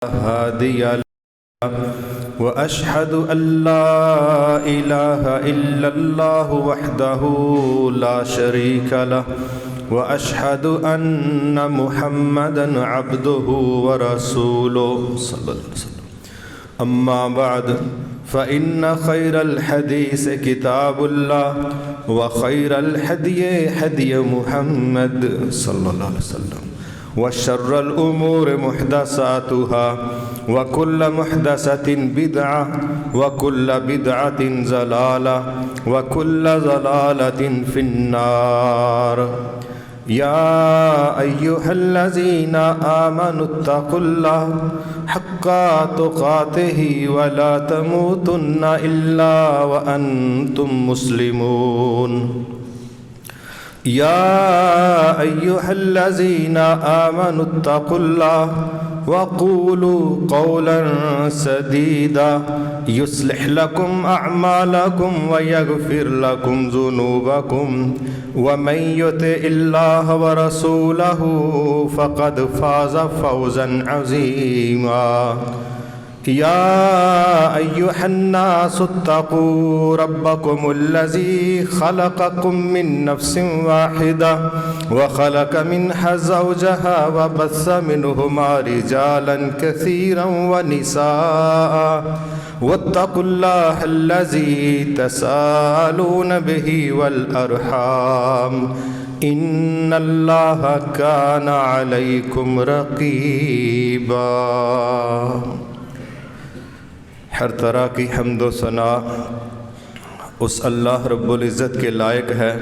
هادي له وأشهد أن لا إله إلا الله وحده لا شريك له وأشهد أن محمدا عبده ورسوله صلى الله عليه وسلم. أما بعد فإن خير الحديث كتاب الله وخير الهدي هدي محمد صلى الله عليه وسلم وشر الأمور محدثاتها وكل محدثة بدعة وكل بدعة ضلالة وكل ضلالة في النار. يا أيها الذين آمنوا اتقوا الله حق تقاته ولا تموتن إلا وأنتم مسلمون. يا أيها الذين آمنوا اتقوا الله وقولوا قولا سديدا يصلح لكم أعمالكم ويغفر لكم ذنوبكم ومن يطع الله ورسوله فقد فاز فوزا عظيما. يا أيها الناس اتقوا ربكم الذي خلقكم من نفس واحدة وخلق منها زوجها وبث منهما رجالا كثيرا ونساء واتقوا الله الذي تساءلون به والأرحام إن الله كان عليكم رقيبا. ہر طرح کی حمد و ثنا اس اللہ رب العزت کے لائق ہے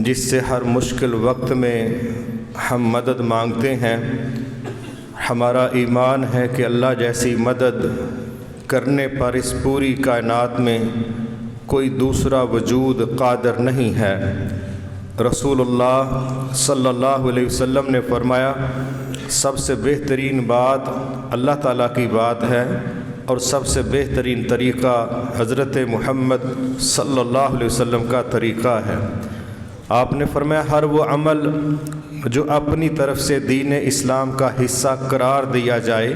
جس سے ہر مشکل وقت میں ہم مدد مانگتے ہیں. ہمارا ایمان ہے کہ اللہ جیسی مدد کرنے پر اس پوری کائنات میں کوئی دوسرا وجود قادر نہیں ہے. رسول اللہ صلی اللہ علیہ وسلم نے فرمایا سب سے بہترین بات اللہ تعالیٰ کی بات ہے اور سب سے بہترین طریقہ حضرت محمد صلی اللہ علیہ وسلم کا طریقہ ہے. آپ نے فرمایا ہر وہ عمل جو اپنی طرف سے دین اسلام کا حصہ قرار دیا جائے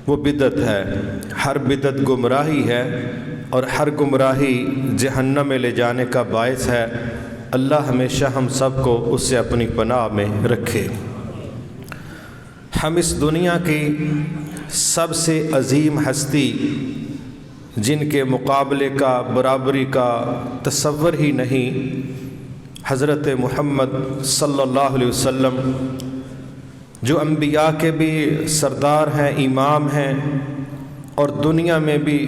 وہ بدعت ہے. ہر بدعت گمراہی ہے اور ہر گمراہی جہنم میں لے جانے کا باعث ہے. اللہ ہمیشہ ہم سب کو اس سے اپنی پناہ میں رکھے. ہم اس دنیا کی سب سے عظیم ہستی جن کے مقابلے کا برابری کا تصور ہی نہیں حضرت محمد صلی اللہ علیہ وسلم جو انبیاء کے بھی سردار ہیں، امام ہیں، اور دنیا میں بھی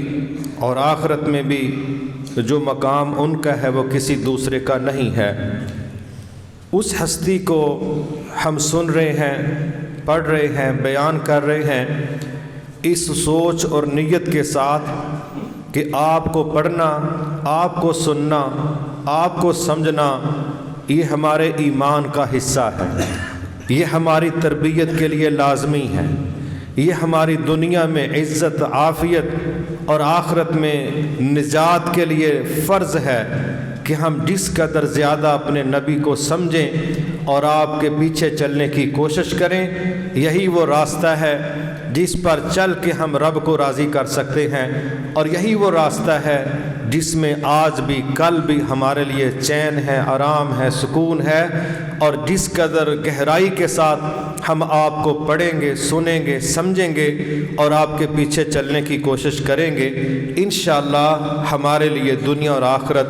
اور آخرت میں بھی جو مقام ان کا ہے وہ کسی دوسرے کا نہیں ہے. اس ہستی کو ہم سن رہے ہیں، پڑھ رہے ہیں، بیان کر رہے ہیں اس سوچ اور نیت کے ساتھ کہ آپ کو پڑھنا، آپ کو سننا، آپ کو سمجھنا یہ ہمارے ایمان کا حصہ ہے. یہ ہماری تربیت کے لیے لازمی ہے. یہ ہماری دنیا میں عزت، عافیت اور آخرت میں نجات کے لیے فرض ہے کہ ہم جس قدر زیادہ اپنے نبی کو سمجھیں اور آپ کے پیچھے چلنے کی کوشش کریں. یہی وہ راستہ ہے جس پر چل کے ہم رب کو راضی کر سکتے ہیں، اور یہی وہ راستہ ہے جس میں آج بھی کل بھی ہمارے لیے چین ہے، آرام ہے، سکون ہے. اور جس قدر گہرائی کے ساتھ ہم آپ کو پڑھیں گے، سنیں گے، سمجھیں گے اور آپ کے پیچھے چلنے کی کوشش کریں گے، انشاءاللہ ہمارے لیے دنیا اور آخرت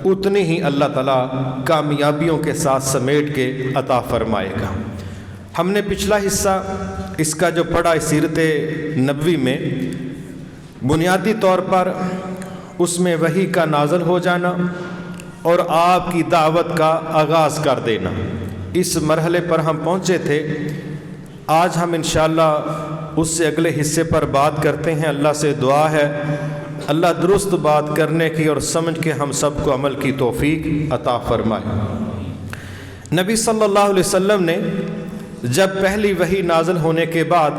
اتنی ہی اللہ تعالیٰ کامیابیوں کے ساتھ سمیٹ کے عطا فرمائے گا. ہم نے پچھلا حصہ اس کا جو پڑھا سیرت نبوی میں بنیادی طور پر اس میں وحی کا نازل ہو جانا اور آپ کی دعوت کا آغاز کر دینا، اس مرحلے پر ہم پہنچے تھے. آج ہم انشاءاللہ اس سے اگلے حصے پر بات کرتے ہیں. اللہ سے دعا ہے اللہ درست بات کرنے کی اور سمجھ کے ہم سب کو عمل کی توفیق عطا فرمائے. نبی صلی اللہ علیہ وسلم نے جب پہلی وحی نازل ہونے کے بعد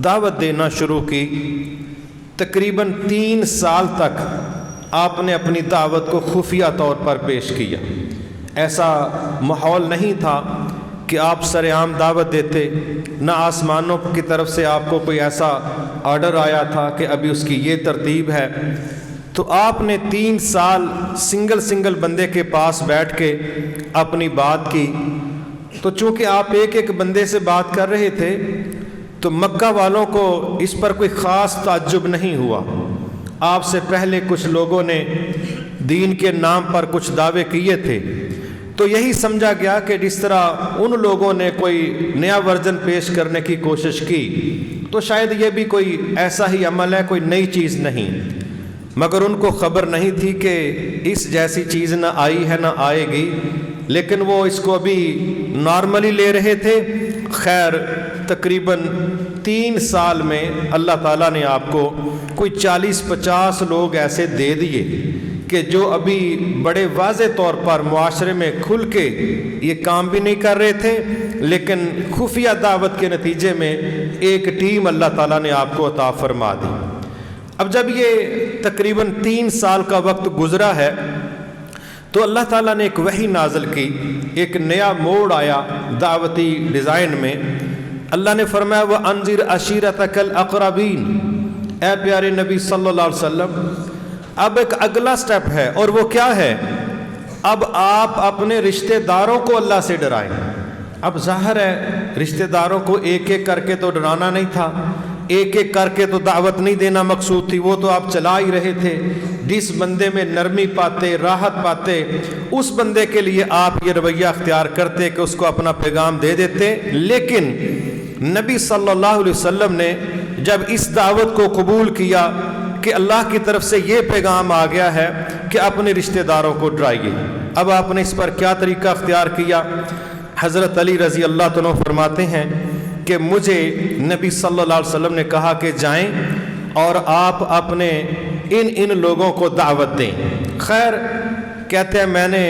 دعوت دینا شروع کی، تقریباً 3 سال تک آپ نے اپنی دعوت کو خفیہ طور پر پیش کیا. ایسا ماحول نہیں تھا کہ آپ سر عام دعوت دیتے، نہ آسمانوں کی طرف سے آپ کو کوئی ایسا آرڈر آیا تھا کہ ابھی اس کی یہ ترتیب ہے، تو آپ نے 3 سال سنگل بندے کے پاس بیٹھ کے اپنی بات کی۔ تو چونکہ آپ ایک بندے سے بات کر رہے تھے تو مکہ والوں کو اس پر کوئی خاص تعجب نہیں ہوا۔ آپ سے پہلے کچھ لوگوں نے دین کے نام پر کچھ دعوے کیے تھے، تو یہی سمجھا گیا کہ جس طرح ان لوگوں نے کوئی نیا ورژن پیش کرنے کی کوشش کی تو شاید یہ بھی کوئی ایسا ہی عمل ہے، کوئی نئی چیز نہیں، مگر ان کو خبر نہیں تھی کہ اس جیسی چیز نہ آئی ہے نہ آئے گی، لیکن وہ اس کو ابھی نارملی لے رہے تھے۔ خیر تقریباً 3 سال میں اللہ تعالیٰ نے آپ کو کوئی 40-50 لوگ ایسے دے دیے کہ جو ابھی بڑے واضح طور پر معاشرے میں کھل کے یہ کام بھی نہیں کر رہے تھے، لیکن خفیہ دعوت کے نتیجے میں ایک ٹیم اللہ تعالیٰ نے آپ کو عطا فرما دی۔ اب جب یہ تقریباً 3 سال کا وقت گزرا ہے تو اللہ تعالیٰ نے ایک وحی نازل کی، ایک نیا موڑ آیا دعوتی ڈیزائن میں۔ اللہ نے فرمایا وَأَنذِرْ عَشِيرَتَكَ الْأَقْرَبِينَ، اے پیارے نبی صلی اللہ علیہ وسلم اب ایک اگلا سٹیپ ہے، اور وہ کیا ہے؟ اب آپ اپنے رشتہ داروں کو اللہ سے ڈرائیں۔ اب ظاہر ہے رشتہ داروں کو ایک ایک کر کے تو ڈرانا نہیں تھا، ایک ایک کر کے تو دعوت نہیں دینا مقصود تھی، وہ تو آپ چلا ہی رہے تھے۔ جس بندے میں نرمی پاتے، راحت پاتے، اس بندے کے لیے آپ یہ رویہ اختیار کرتے کہ اس کو اپنا پیغام دے دیتے۔ لیکن نبی صلی اللہ علیہ وسلم نے جب اس دعوت کو قبول کیا کہ اللہ کی طرف سے یہ پیغام آ گیا ہے کہ اپنے رشتہ داروں کو ڈرائیے، اب آپ نے اس پر کیا طریقہ اختیار کیا؟ حضرت علی رضی اللہ عنہ فرماتے ہیں کہ مجھے نبی صلی اللہ علیہ وسلم نے کہا کہ جائیں اور آپ اپنے ان لوگوں کو دعوت دیں۔ خیر کہتے ہیں میں نے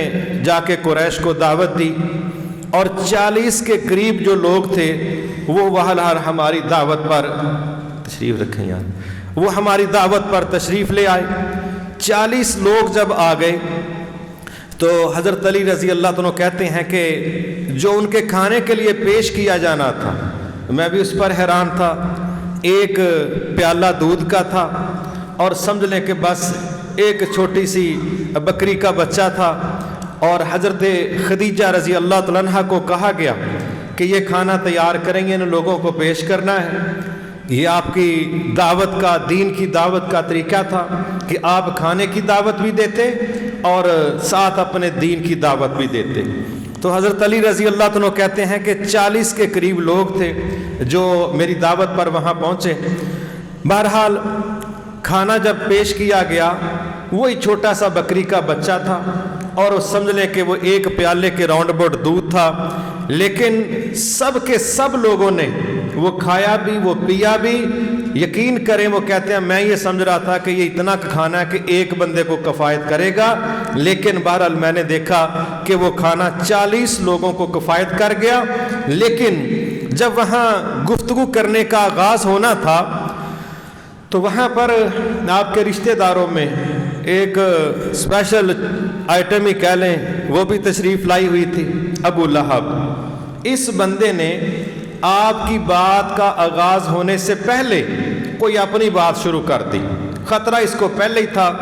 جا کے قریش کو دعوت دی، اور 40 کے قریب جو لوگ تھے وہ وہاں ہماری دعوت پر تشریف رکھیں یار، وہ ہماری دعوت پر تشریف لے آئے۔ 40 لوگ جب آ گئے تو حضرت علی رضی اللہ عنہ کہتے ہیں کہ جو ان کے کھانے کے لیے پیش کیا جانا تھا میں بھی اس پر حیران تھا۔ ایک پیالہ دودھ کا تھا، اور سمجھ لیں کہ بس ایک چھوٹی سی بکری کا بچہ تھا، اور حضرت خدیجہ رضی اللہ تعالیٰ عنہا کو کہا گیا کہ یہ کھانا تیار کریں گے، ان لوگوں کو پیش کرنا ہے۔ یہ آپ کی دعوت کا، دین کی دعوت کا طریقہ تھا کہ آپ کھانے کی دعوت بھی دیتے اور ساتھ اپنے دین کی دعوت بھی دیتے۔ تو حضرت علی رضی اللہ عنہ کہتے ہیں کہ 40 کے قریب لوگ تھے جو میری دعوت پر وہاں پہنچے۔ بہرحال کھانا جب پیش کیا گیا وہی چھوٹا سا بکری کا بچہ تھا، اور سمجھ لیں کہ وہ ایک پیالے کے راؤنڈ اباؤٹ دودھ تھا، لیکن سب کے سب لوگوں نے وہ کھایا بھی، وہ پیا بھی۔ یقین کریں وہ کہتے ہیں میں یہ سمجھ رہا تھا کہ یہ اتنا کھانا ہے کہ ایک بندے کو کفایت کرے گا، لیکن بہرحال میں نے دیکھا کہ وہ کھانا 40 لوگوں کو کفایت کر گیا۔ لیکن جب وہاں گفتگو کرنے کا آغاز ہونا تھا تو وہاں پر آپ کے رشتہ داروں میں ایک اسپیشل آئٹم ہی کہہ لیں وہ بھی تشریف لائی ہوئی تھی، ابو لہب۔ اس بندے نے آپ کی بات کا آغاز ہونے سے پہلے کوئی اپنی بات شروع کر دی۔ خطرہ اس کو پہلے ہی تھا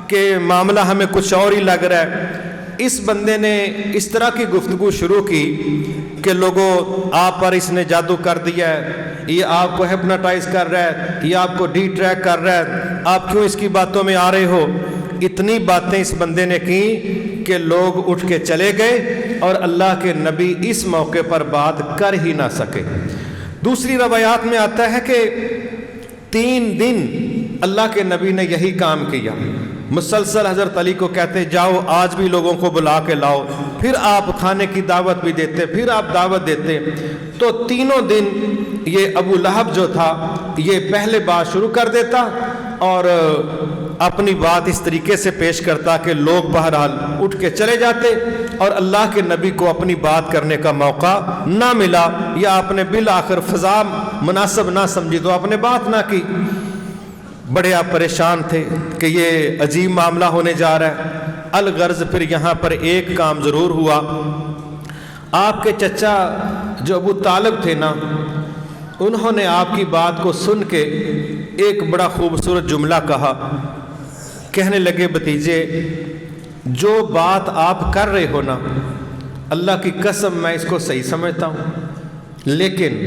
کہ معاملہ ہمیں کچھ اور ہی لگ رہا ہے۔ اس بندے نے اس طرح کی گفتگو شروع کی کہ لوگوں آپ پر اس نے جادو کر دیا ہے، یہ آپ کو ہپنوٹائز کر رہا ہے، یہ آپ کو ڈی ٹریک کر رہا ہے، آپ کیوں اس کی باتوں میں آ رہے ہو؟ اتنی باتیں اس بندے نے کی کہ لوگ اٹھ کے چلے گئے، اور اللہ کے نبی اس موقع پر بات کر ہی نہ سکے۔ دوسری روایات میں آتا ہے کہ 3 دن اللہ کے نبی نے یہی کام کیا، مسلسل حضرت علی کو کہتے جاؤ آج بھی لوگوں کو بلا کے لاؤ، پھر آپ کھانے کی دعوت بھی دیتے، پھر آپ دعوت دیتے۔ تو 3 دن یہ ابو لہب جو تھا یہ پہلے بات شروع کر دیتا اور اپنی بات اس طریقے سے پیش کرتا کہ لوگ بہرحال اٹھ کے چلے جاتے، اور اللہ کے نبی کو اپنی بات کرنے کا موقع نہ ملا، یا آپ نے بالآخر فضا مناسب نہ سمجھی تو آپ نے بات نہ کی۔ بڑے آپ پریشان تھے کہ یہ عجیب معاملہ ہونے جا رہا ہے۔ الغرض پھر یہاں پر ایک کام ضرور ہوا، آپ کے چچا جو ابو طالب تھے نا، انہوں نے آپ کی بات کو سن کے ایک بڑا خوبصورت جملہ کہا. کہنے لگے بھتیجے، جو بات آپ کر رہے ہو نا، اللہ کی قسم میں اس کو صحیح سمجھتا ہوں، لیکن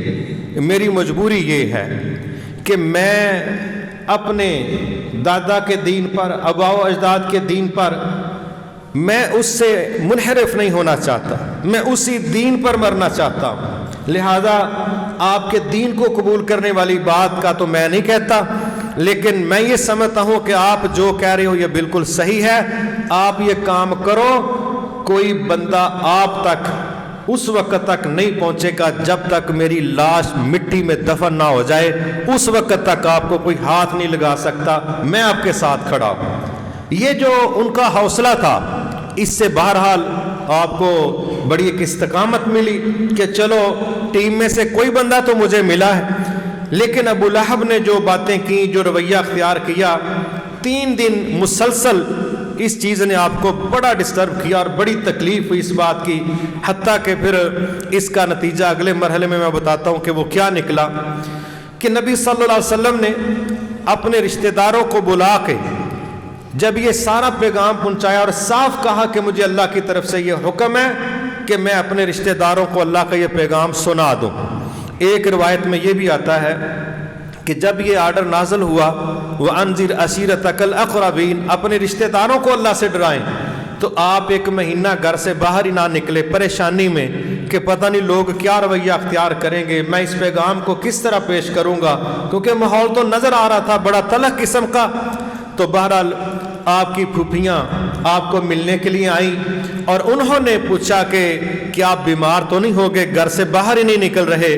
میری مجبوری یہ ہے کہ میں اپنے دادا کے دین پر، آباء و اجداد کے دین پر میں اس سے منحرف نہیں ہونا چاہتا، میں اسی دین پر مرنا چاہتا ہوں. لہذا آپ کے دین کو قبول کرنے والی بات کا تو میں نہیں کہتا، لیکن میں یہ سمجھتا ہوں کہ آپ جو کہہ رہے ہو یہ بالکل صحیح ہے. آپ یہ کام کرو، کوئی بندہ آپ تک اس وقت تک نہیں پہنچے گا جب تک میری لاش مٹی میں دفن نہ ہو جائے، اس وقت تک آپ کو کوئی ہاتھ نہیں لگا سکتا، میں آپ کے ساتھ کھڑا ہوں. یہ جو ان کا حوصلہ تھا، اس سے بہرحال آپ کو بڑی ایک استقامت ملی کہ چلو ٹیم میں سے کوئی بندہ تو مجھے ملا ہے. لیکن ابو لہب نے جو باتیں کی، جو رویہ اختیار کیا، 3 دن مسلسل اس چیز نے آپ کو بڑا ڈسٹرب کیا اور بڑی تکلیف ہوئی اس بات کی. حتیٰ کہ پھر اس کا نتیجہ اگلے مرحلے میں بتاتا ہوں کہ وہ کیا نکلا. کہ نبی صلی اللہ علیہ وسلم نے اپنے رشتہ داروں کو بلا کے جب یہ سارا پیغام پہنچایا اور صاف کہا کہ مجھے اللہ کی طرف سے یہ حکم ہے کہ میں اپنے رشتہ داروں کو اللہ کا یہ پیغام سنا دوں. ایک روایت میں یہ بھی آتا ہے کہ جب یہ آرڈر نازل ہوا، وَأَنذِرْ عَشِيرَتَكَ الْأَقْرَبِينَ، اپنے رشتہ داروں کو اللہ سے ڈرائیں، تو آپ 1 مہینہ گھر سے باہر ہی نہ نکلے، پریشانی میں کہ پتہ نہیں لوگ کیا رویہ اختیار کریں گے، میں اس پیغام کو کس طرح پیش کروں گا، کیونکہ ماحول تو نظر آ رہا تھا بڑا تلخ قسم کا. تو بہرحال آپ کی پھوپھیاں آپ کو ملنے کے لیے آئیں اور انہوں نے پوچھا کہ کیا آپ بیمار تو نہیں ہو گئے، گھر سے باہر ہی نہیں نکل رہے؟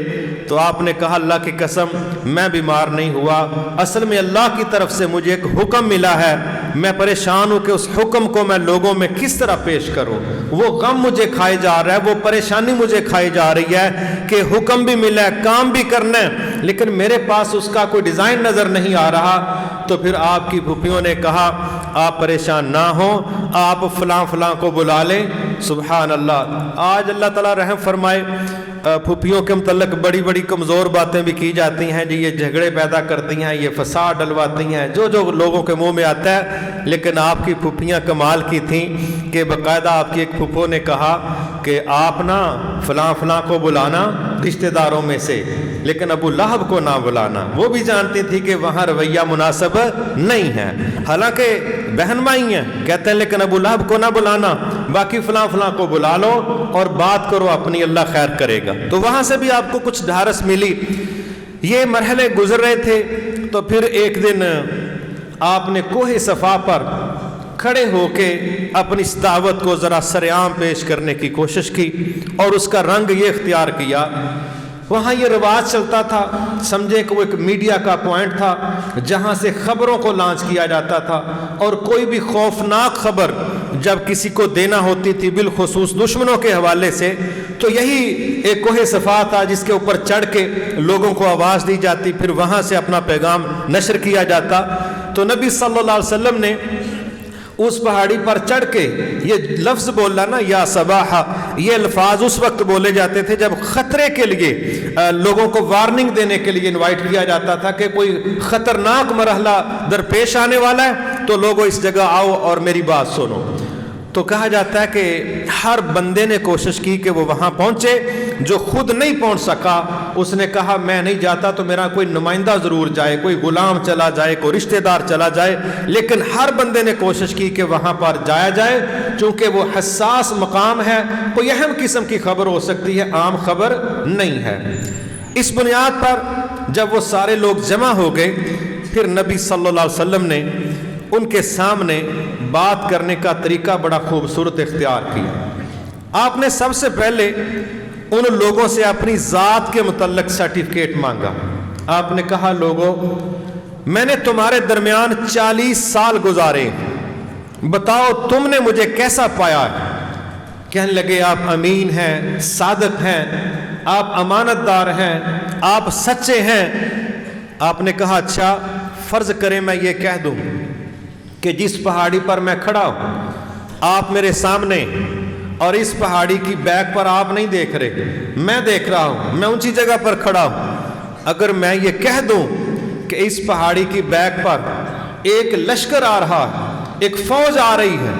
تو آپ نے کہا اللہ کی قسم میں بیمار نہیں ہوا، اصل میں اللہ کی طرف سے مجھے ایک حکم ملا ہے، میں پریشان ہوں کہ اس حکم کو میں لوگوں میں کس طرح پیش کروں. وہ غم مجھے کھائے جا رہا ہے، وہ پریشانی مجھے کھائی جا رہی ہے کہ حکم بھی ملا ہے، کام بھی کرنا ہے، لیکن میرے پاس اس کا کوئی ڈیزائن نظر نہیں آ رہا. تو پھر آپ کی پھوپھیوں نے کہا آپ پریشان نہ ہوں، آپ فلاں فلاں کو بلا لیں. سبحان اللہ. آج اللہ تعالیٰ رحم فرمائے، پھوپھیوں کے متعلق بڑی بڑی کمزور باتیں بھی کی جاتی ہیں جی، یہ جھگڑے پیدا کرتی ہیں، یہ فساد ڈلواتی ہیں، جو جو لوگوں کے منہ میں آتا ہے. لیکن آپ کی پھوپھیاں کمال کی تھیں کہ باقاعدہ آپ کی ایک پھوپھو نے کہا کہ آپ نا فلاں فلاں کو بلانا رشتہ داروں میں سے، لیکن ابو لہب کو نہ بلانا. وہ بھی جانتی تھی کہ وہاں رویہ مناسب نہیں ہے، حالانکہ بہن بھائی ہیں، کہتے ہیں لیکن ابو لہب کو نہ بلانا، باقی فلاں فلاں کو بلا لو اور بات کرو اپنی، اللہ خیر کرے گا. تو وہاں سے بھی آپ کو کچھ ڈھارس ملی. یہ مرحلے گزر رہے تھے تو پھر ایک دن آپ نے کوہ صفا پر کھڑے ہو کے اپنی اس دعوت کو ذرا سرعام پیش کرنے کی کوشش کی اور اس کا رنگ یہ اختیار کیا. وہاں یہ رواج چلتا تھا، سمجھے کہ وہ ایک میڈیا کا پوائنٹ تھا جہاں سے خبروں کو لانچ کیا جاتا تھا، اور کوئی بھی خوفناک خبر جب کسی کو دینا ہوتی تھی بالخصوص دشمنوں کے حوالے سے، تو یہی ایک کوہ صفا تھا جس کے اوپر چڑھ کے لوگوں کو آواز دی جاتی، پھر وہاں سے اپنا پیغام نشر کیا جاتا. تو نبی صلی اللہ علیہ وسلم نے اس پہاڑی پر چڑھ کے یہ لفظ بولا نا، یا صباحا، یہ الفاظ اس وقت بولے جاتے تھے جب خطرے کے لیے لوگوں کو وارننگ دینے کے لیے انوائٹ کیا جاتا تھا کہ کوئی خطرناک مرحلہ درپیش آنے والا ہے، تو لوگوں اس جگہ آؤ اور میری بات سنو. تو کہا جاتا ہے کہ ہر بندے نے کوشش کی کہ وہ وہاں پہنچے، جو خود نہیں پہنچ سکا اس نے کہا میں نہیں جاتا تو میرا کوئی نمائندہ ضرور جائے، کوئی غلام چلا جائے، کوئی رشتہ دار چلا جائے. لیکن ہر بندے نے کوشش کی کہ وہاں پر جایا جائے، چونکہ وہ حساس مقام ہے، کوئی اہم قسم کی خبر ہو سکتی ہے، عام خبر نہیں ہے. اس بنیاد پر جب وہ سارے لوگ جمع ہو گئے، پھر نبی صلی اللہ علیہ وسلم نے ان کے سامنے بات کرنے کا طریقہ بڑا خوبصورت اختیار کیا. آپ نے سب سے پہلے ان لوگوں سے اپنی ذات کے متعلق سرٹیفکیٹ مانگا. آپ نے کہا لوگوں، میں نے تمہارے درمیان 40 سال گزارے، بتاؤ تم نے مجھے کیسا پایا ہے؟ کہنے لگے آپ امین ہیں، صادق ہیں، آپ امانت دار ہیں، آپ سچے ہیں. آپ نے کہا اچھا فرض کریں میں یہ کہہ دوں کہ جس پہاڑی پر میں کھڑا ہوں آپ میرے سامنے اور اس پہاڑی کی بیک پر آپ نہیں دیکھ رہے، میں دیکھ رہا ہوں، میں اونچی جگہ پر کھڑا ہوں، اگر میں یہ کہہ دوں کہ اس پہاڑی کی بیک پر ایک لشکر آ رہا ہے، ایک فوج آ رہی ہے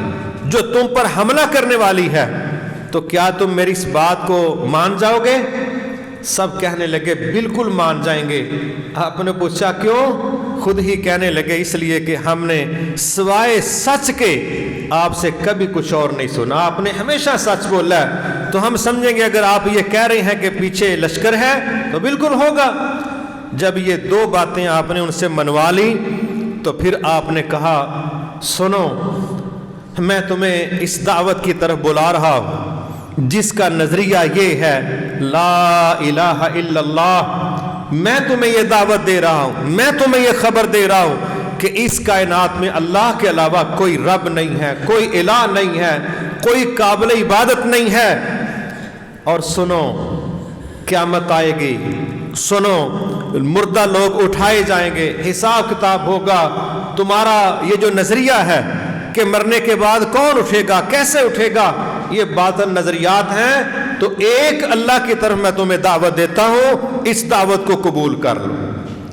جو تم پر حملہ کرنے والی ہے، تو کیا تم میری اس بات کو مان جاؤ گے؟ سب کہنے لگے بالکل مان جائیں گے۔ آپ نے پوچھا کیوں؟ خود ہی کہنے لگے اس لیے کہ ہم نے سوائے سچ کے آپ سے کبھی کچھ اور نہیں سنا، آپ نے ہمیشہ سچ بولا ہے، تو ہم سمجھیں گے اگر آپ یہ کہہ رہے ہیں کہ پیچھے لشکر ہے تو بالکل ہوگا۔ جب یہ دو باتیں آپ نے ان سے منوا لی تو پھر آپ نے کہا سنو، میں تمہیں اس دعوت کی طرف بلا رہا ہوں جس کا نظریہ یہ ہے لا الہ الا اللہ۔ میں تمہیں یہ دعوت دے رہا ہوں، میں تمہیں یہ خبر دے رہا ہوں کہ اس کائنات میں اللہ کے علاوہ کوئی رب نہیں ہے، کوئی الہ نہیں ہے، کوئی قابل عبادت نہیں ہے۔ اور سنو، قیامت آئے گی، سنو، مردہ لوگ اٹھائے جائیں گے، حساب کتاب ہوگا۔ تمہارا یہ جو نظریہ ہے کہ مرنے کے بعد کون اٹھے گا، کیسے اٹھے گا، یہ باطل نظریات ہیں، تو ایک اللہ کی طرف میں تمہیں دعوت دیتا ہوں، اس دعوت کو قبول کر لو۔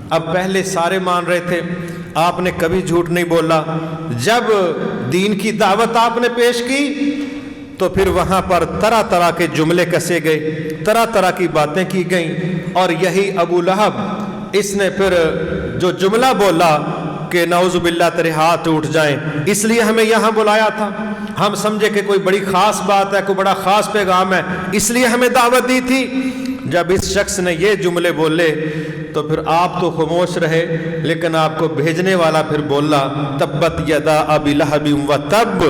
اب پہلے سارے مان رہے تھے، آپ نے کبھی جھوٹ نہیں بولا۔ جب دین کی دعوت آپ نے پیش کی تو پھر وہاں پر طرح طرح کے جملے کسے گئے، طرح طرح کی باتیں کی گئیں، اور یہی ابو لہب اس نے پھر جو جملہ بولا کہ نعوذ باللہ تیرے ہاتھ ٹوٹ جائیں، اس لیے ہمیں یہاں بلایا تھا، ہم سمجھے کہ کوئی بڑی خاص بات ہے، کوئی بڑا خاص پیغام ہے، اس لیے ہمیں دعوت دی تھی۔ جب اس شخص نے یہ جملے بولے تو پھر آپ تو خاموش رہے، لیکن آپ کو بھیجنے والا پھر بولا تبت یدا ابی لہب و تب۔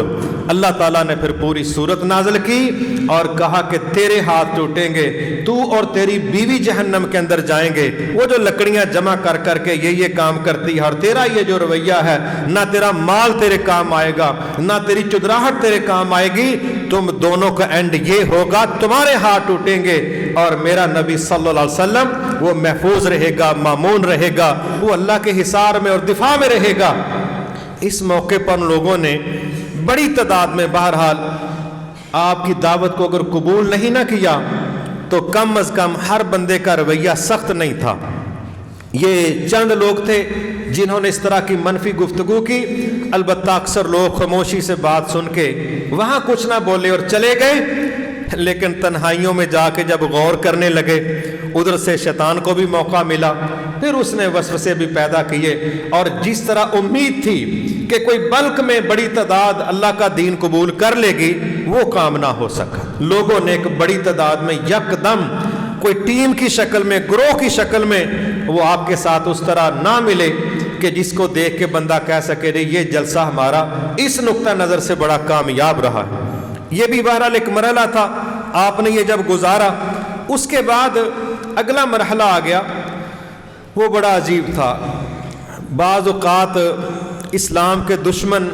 اللہ تعالیٰ نے پھر پوری سورت نازل کی اور کہا کہ تیرے ہاتھ ٹوٹیں گے، تو اور تیری بیوی جہنم کے اندر جائیں گے۔ وہ جو لکڑیاں جمع کر کر کے یہ کام کرتی ہے، اور تیرا یہ جو رویہ ہے، نہ تیرا مال تیرے کام آئے گا، نہ تیری چدراہٹ تیرے کام آئے گی، تم دونوں کا اینڈ یہ ہوگا تمہارے ہاتھ ٹوٹیں گے، اور میرا نبی صلی اللہ علیہ وسلم وہ محفوظ رہے گا، مامون رہے گا، وہ اللہ کے حصار میں اور دفاع میں رہے گا۔ اس موقع پر لوگوں نے بڑی تعداد میں بہرحال آپ کی دعوت کو اگر قبول نہیں نہ کیا تو کم از کم ہر بندے کا رویہ سخت نہیں تھا۔ یہ چند لوگ تھے جنہوں نے اس طرح کی منفی گفتگو کی، البتہ اکثر لوگ خاموشی سے بات سن کے وہاں کچھ نہ بولے اور چلے گئے، لیکن تنہائیوں میں جا کے جب غور کرنے لگے، ادھر سے شیطان کو بھی موقع ملا، پھر اس نے وسوسے بھی پیدا کیے، اور جس طرح امید تھی کہ کوئی بلک میں بڑی تعداد اللہ کا دین قبول کر لے گی، وہ کام نہ ہو سکا۔ لوگوں نے ایک بڑی تعداد میں یکدم کوئی ٹیم کی شکل میں، گروہ کی شکل میں، وہ آپ کے ساتھ اس طرح نہ ملے کہ جس کو دیکھ کے بندہ کہہ سکے رہے یہ جلسہ ہمارا اس نقطہ نظر سے بڑا کامیاب رہا ہے۔ یہ بھی بہرحال ایک مرحلہ تھا، آپ نے یہ جب گزارا، اس کے بعد اگلا مرحلہ آ گیا، وہ بڑا عجیب تھا۔ بعض اوقات اسلام کے دشمن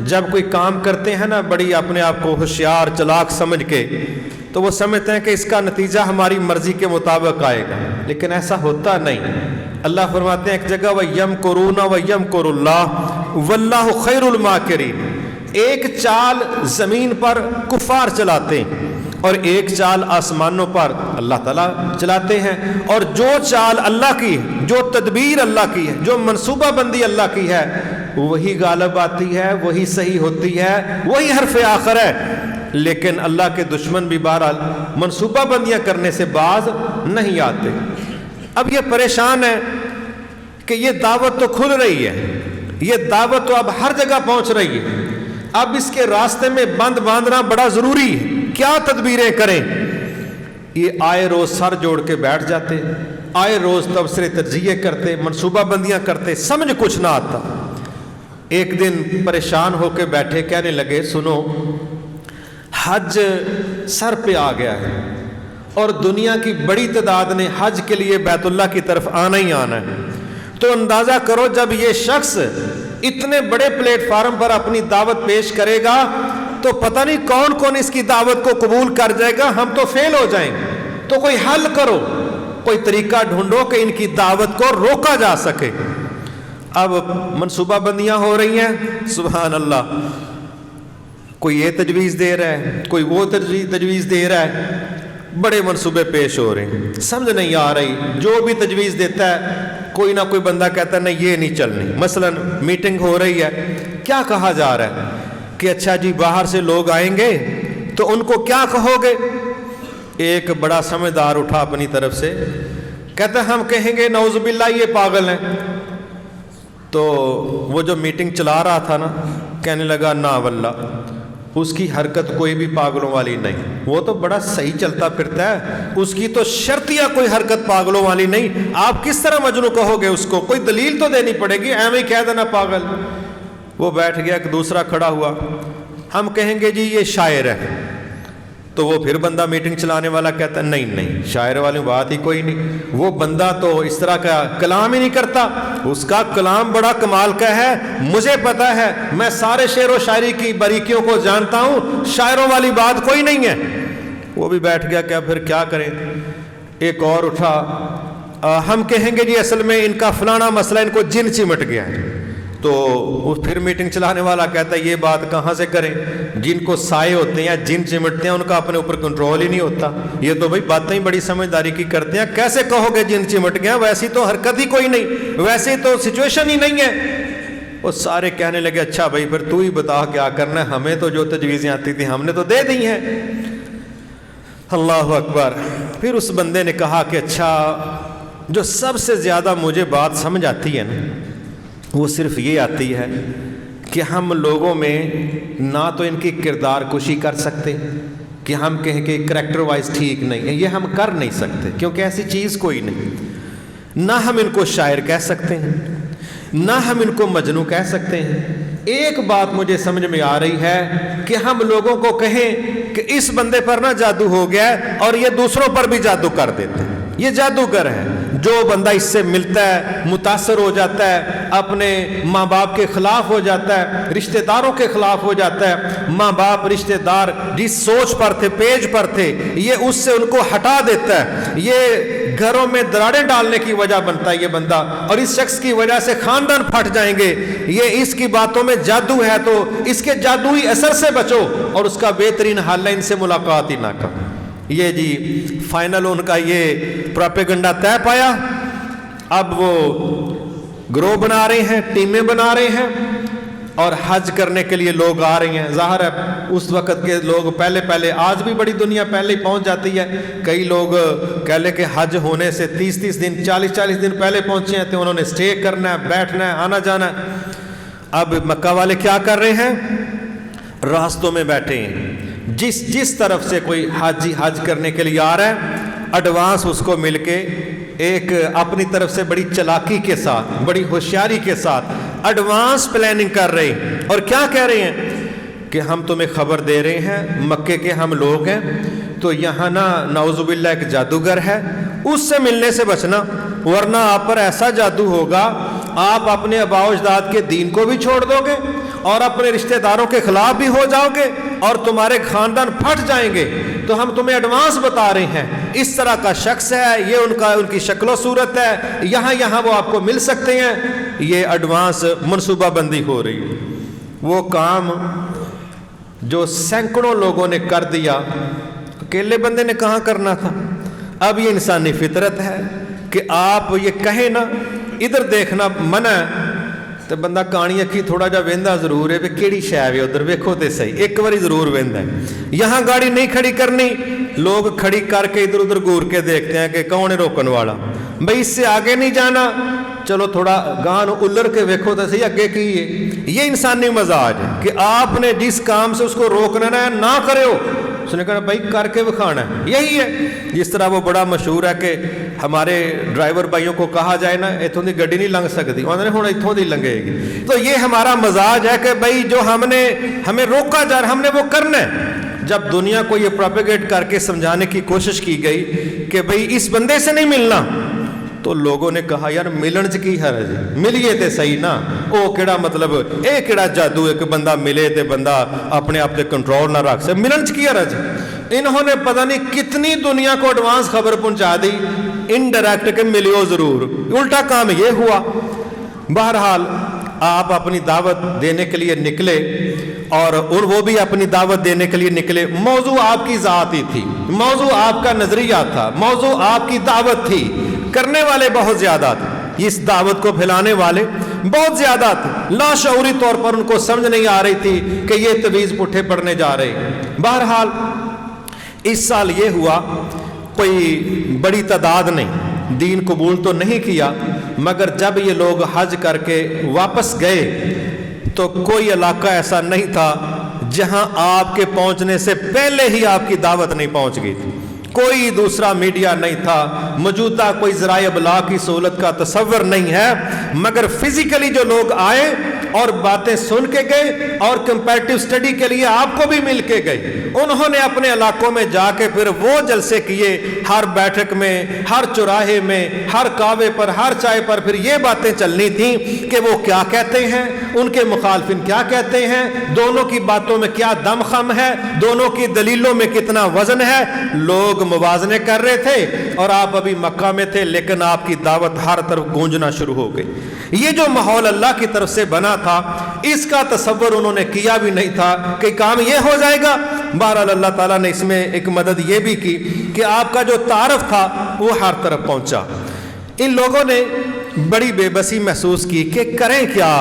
جب کوئی کام کرتے ہیں نا بڑی اپنے آپ کو ہوشیار چلاک سمجھ کے، تو وہ سمجھتے ہیں کہ اس کا نتیجہ ہماری مرضی کے مطابق آئے گا، لیکن ایسا ہوتا نہیں۔ اللہ فرماتے ہیں ایک جگہ وَيَمْكُرُونَ وَيَمْكُرُ اللَّهُ وَاللَّهُ خَيْرُ الْمَاكِرِينَ۔ ایک چال زمین پر کفار چلاتے ہیں اور ایک چال آسمانوں پر اللہ تعالیٰ چلاتے ہیں، اور جو چال اللہ کی ہے، جو تدبیر اللہ کی ہے، جو منصوبہ بندی اللہ کی ہے، وہی غالب آتی ہے، وہی صحیح ہوتی ہے، وہی حرف آخر ہے۔ لیکن اللہ کے دشمن بھی بہرحال منصوبہ بندیاں کرنے سے باز نہیں آتے۔ اب یہ پریشان ہے کہ یہ دعوت تو کھل رہی ہے، یہ دعوت تو اب ہر جگہ پہنچ رہی ہے، اب اس کے راستے میں بند باندھنا بڑا ضروری ہے، کیا تدبیریں کریں؟ یہ آئے روز سر جوڑ کے بیٹھ جاتے، آئے روز تبصرے تجزیے کرتے، منصوبہ بندیاں کرتے، سمجھ کچھ نہ آتا۔ ایک دن پریشان ہو کے بیٹھے، کہنے لگے سنو، حج سر پہ آ گیا ہے اور دنیا کی بڑی تعداد نے حج کے لیے بیت اللہ کی طرف آنا ہی آنا ہے، تو اندازہ کرو جب یہ شخص اتنے بڑے پلیٹ فارم پر اپنی دعوت پیش کرے گا تو پتہ نہیں کون کون اس کی دعوت کو قبول کر جائے گا، ہم تو فیل ہو جائیں گے۔ تو کوئی حل کرو، کوئی طریقہ ڈھونڈو کہ ان کی دعوت کو روکا جا سکے۔ اب منصوبہ بندیاں ہو رہی ہیں، سبحان اللہ۔ کوئی یہ تجویز دے رہا ہے، کوئی وہ تجویز دے رہا ہے، بڑے منصوبے پیش ہو رہے ہیں، سمجھ نہیں آ رہی۔ جو بھی تجویز دیتا ہے کوئی نہ کوئی بندہ کہتا ہے نہیں یہ نہیں چلنی۔ مثلا میٹنگ ہو رہی ہے، کیا کہا جا رہا ہے کہ اچھا جی باہر سے لوگ آئیں گے تو ان کو کیا کہو گے؟ ایک بڑا سمجھدار اٹھا اپنی طرف سے، کہتا ہے ہم کہیں گے نعوذ باللہ یہ پاگل ہیں۔ تو وہ جو میٹنگ چلا رہا تھا نا کہنے لگا نا واللہ اس کی حرکت کوئی بھی پاگلوں والی نہیں، وہ تو بڑا صحیح چلتا پھرتا ہے، اس کی تو شرطیہ کوئی حرکت پاگلوں والی نہیں۔ آپ کس طرح مجنوں کہو گے اس کو؟ کوئی دلیل تو دینی پڑے گی، ایویں ہی کہہ دینا پاگل۔ وہ بیٹھ گیا، ایک دوسرا کھڑا ہوا، ہم کہیں گے جی یہ شاعر ہے۔ تو وہ پھر بندہ میٹنگ چلانے والا کہتا ہے نہیں نہیں شاعر والی بات ہی کوئی نہیں، وہ بندہ تو اس طرح کا کلام ہی نہیں کرتا، اس کا کلام بڑا کمال کا ہے، مجھے پتا ہے، میں سارے شعر و شاعری کی باریکیوں کو جانتا ہوں، شاعروں والی بات کوئی نہیں ہے۔ وہ بھی بیٹھ گیا، کیا پھر کیا کریں؟ ایک اور اٹھا، ہم کہیں گے جی اصل میں ان کا فلانا مسئلہ ان کو جن چمٹ گیا ہے۔ تو وہ پھر میٹنگ چلانے والا کہتا ہے یہ بات کہاں سے کریں، جن کو سائے ہوتے ہیں جن چمٹتے ہیں ان کا اپنے اوپر کنٹرول ہی نہیں ہوتا، یہ تو بھائی باتیں ہی بڑی سمجھداری کی کرتے ہیں، کیسے کہو گے جن چمٹ گیا، ویسی تو حرکت ہی کوئی نہیں، ویسی تو سچویشن ہی نہیں ہے۔ وہ سارے کہنے لگے اچھا بھائی پھر تو ہی بتا کیا کرنا ہے، ہمیں تو جو تجویزیں آتی تھیں ہم نے تو دے دی ہیں۔ اللہ اکبر۔ پھر اس بندے نے کہا کہ اچھا جو سب سے زیادہ مجھے بات سمجھ آتی ہے نا وہ صرف یہ آتی ہے کہ ہم لوگوں میں نہ تو ان کی کردار کشی کر سکتے کہ ہم کہیں کہ کریکٹر وائز ٹھیک نہیں ہے، یہ ہم کر نہیں سکتے کیونکہ ایسی چیز کوئی نہیں، نہ ہم ان کو شاعر کہہ سکتے ہیں نہ ہم ان کو مجنوں کہہ سکتے ہیں۔ ایک بات مجھے سمجھ میں آ رہی ہے کہ ہم لوگوں کو کہیں کہ اس بندے پر نہ جادو ہو گیا ہے اور یہ دوسروں پر بھی جادو کر دیتے ہیں، یہ جادوگر ہے۔ جو بندہ اس سے ملتا ہے متاثر ہو جاتا ہے، اپنے ماں باپ کے خلاف ہو جاتا ہے، رشتہ داروں کے خلاف ہو جاتا ہے، ماں باپ رشتہ دار جس سوچ پر تھے پیج پر تھے یہ اس سے ان کو ہٹا دیتا ہے، یہ گھروں میں دراڑیں ڈالنے کی وجہ بنتا ہے یہ بندہ، اور اس شخص کی وجہ سے خاندان پھٹ جائیں گے، یہ اس کی باتوں میں جادو ہے تو اس کے جادوئی اثر سے بچو اور اس کا بہترین حل ہے ان سے ملاقات ہی نہ کرو۔ یہ جی فائنل ان کا یہ پروپیگنڈا طے پایا۔ اب وہ گروہ بنا رہے ہیں، ٹیمیں بنا رہے ہیں اور حج کرنے کے لیے لوگ آ رہے ہیں۔ ظاہر ہے اس وقت کے لوگ پہلے آج بھی بڑی دنیا پہلے ہی پہنچ جاتی ہے، کئی لوگ کہہ لیں کہ حج ہونے سے 30 دن 40 دن پہلے پہنچے ہیں تو انہوں نے سٹے کرنا ہے، بیٹھنا ہے، آنا جانا ہے۔ اب مکہ والے کیا کر رہے ہیں؟ راستوں میں بیٹھے ہیں، جس طرف سے کوئی حاجی حج کرنے کے لیے آ رہا ہے ایڈوانس اس کو مل کے ایک اپنی طرف سے بڑی چلاکی کے ساتھ بڑی ہوشیاری کے ساتھ ایڈوانس پلاننگ کر رہے ہیں، اور کیا کہہ رہے ہیں کہ ہم تمہیں خبر دے رہے ہیں مکے کے ہم لوگ ہیں تو یہاں نا نعوذ باللہ ایک جادوگر ہے، اس سے ملنے سے بچنا ورنہ آپ پر ایسا جادو ہوگا آپ اپنے آباء و اجداد کے دین کو بھی چھوڑ دو گے اور اپنے رشتہ داروں کے خلاف بھی ہو جاؤ گے اور تمہارے خاندان پھٹ جائیں گے، تو ہم تمہیں ایڈوانس بتا رہے ہیں اس طرح کا شخص ہے، یہ ان کی شکل و صورت ہے، یہاں وہ آپ کو مل سکتے ہیں، یہ ایڈوانس منصوبہ بندی ہو رہی ہے۔ وہ کام جو سینکڑوں لوگوں نے کر دیا اکیلے بندے نے کہاں کرنا تھا۔ اب یہ انسانی فطرت ہے کہ آپ یہ کہیں نا ادھر دیکھنا منع ہے تو بندہ کہانی اکھی تھوڑا جا ویندا ضرور ہے کیڑی شے ہے ادھر ویکھو تے صحیح، ایک باری ضرور ویندا ہے۔ یہاں گاڑی نہیں کھڑی کرنی، لوگ کھڑی کر کے ادھر ادھر گور کے دیکھتے ہیں کہ کون ہے روکن والا، بھئی اس سے آگے نہیں جانا، چلو تھوڑا گان الر کے ویکھو تے صحیح اگے کی ہے۔ یہ انسانی مزاج ہے کہ آپ نے جس کام سے اس کو روکنا ہے نہ کرے ہو، اس نے کہا بھائی کر کے بکھانا ہے، یہی ہے۔ جس طرح وہ بڑا مشہور ہے کہ ہمارے ڈرائیور بھائیوں کو کہا جائے نا اتھوں دی گڈی نہیں لنگ سکتی، انہوں نے ہوں اتھوں دی لنگے گی، تو یہ ہمارا مزاج ہے کہ بھائی جو ہمیں روکا جا رہا ہم نے وہ کرنا ہے۔ جب دنیا کو یہ پروپیگیٹ کر کے سمجھانے کی کوشش کی گئی کہ بھئی اس بندے سے نہیں ملنا، تو لوگوں نے کہا یار ملن چ کی حرج، ملیے تے صحیح نا، او کیڑا مطلب اے کیڑا جادو ہے کہ بندہ ملے تے بندہ اپنے آپ تے کنٹرول نہ رکھ سکے، ملن چ کی حرج۔ انہوں نے پتہ نہیں کتنی دنیا کو ایڈوانس خبر پہنچا دی انڈائریکٹ کہ ملیو ضرور، الٹا کام یہ ہوا۔ بہرحال آپ اپنی دعوت دینے کے لیے نکلے اور وہ بھی اپنی دعوت دینے کے لیے نکلے. موضوع آپ کی ذات ہی تھی, موضوع آپ کا نظریہ تھا, موضوع آپ کی دعوت تھی. کرنے والے بہت زیادہ تھے, اس دعوت کو پھیلانے والے بہت زیادہ تھے. لاشعوری طور پر ان کو سمجھ نہیں آ رہی تھی کہ یہ تعویذ پٹھے پڑنے جا رہے. بہرحال اس سال یہ ہوا, کوئی بڑی تعداد نہیں, دین قبول تو نہیں کیا, مگر جب یہ لوگ حج کر کے واپس گئے تو کوئی علاقہ ایسا نہیں تھا جہاں آپ کے پہنچنے سے پہلے ہی آپ کی دعوت نہیں پہنچ گئی تھی. کوئی دوسرا میڈیا نہیں تھا, موجودہ کوئی ذرائع ابلاغ کی سہولت کا تصور نہیں ہے, مگر فزیکلی جو لوگ آئے اور باتیں سن کے گئے اور کمپیریٹیو سٹڈی کے لیے آپ کو بھی مل کے گئے. انہوں نے اپنے علاقوں میں جا کے پھر وہ جلسے کیے, ہر بیٹھک میں, ہر چوراہے میں, ہر کعوے پر, ہر چائے پر پھر یہ باتیں چلنی تھیں کہ وہ کیا کہتے ہیں, ان کے مخالفین کیا کہتے ہیں, دونوں کی باتوں میں کیا دم خم ہے, دونوں کی دلیلوں میں کتنا وزن ہے. لوگ موازنے کر رہے تھے اور آپ ابھی مکہ میں تھے, لیکن آپ کی دعوت ہر طرف گونجنا شروع ہو گئی. یہ جو ماحول اللہ کی طرف سے بنا تھا, اس کا تصور انہوں نے کیا بھی نہیں تھا کہ کام یہ ہو جائے گا. بہرحال اللہ تعالیٰ نے اس میں ایک مدد یہ بھی کی کہ آپ کا جو تعارف تھا وہ ہر طرف پہنچا. ان لوگوں نے بڑی بے بسی محسوس کی کہ کریں کیا,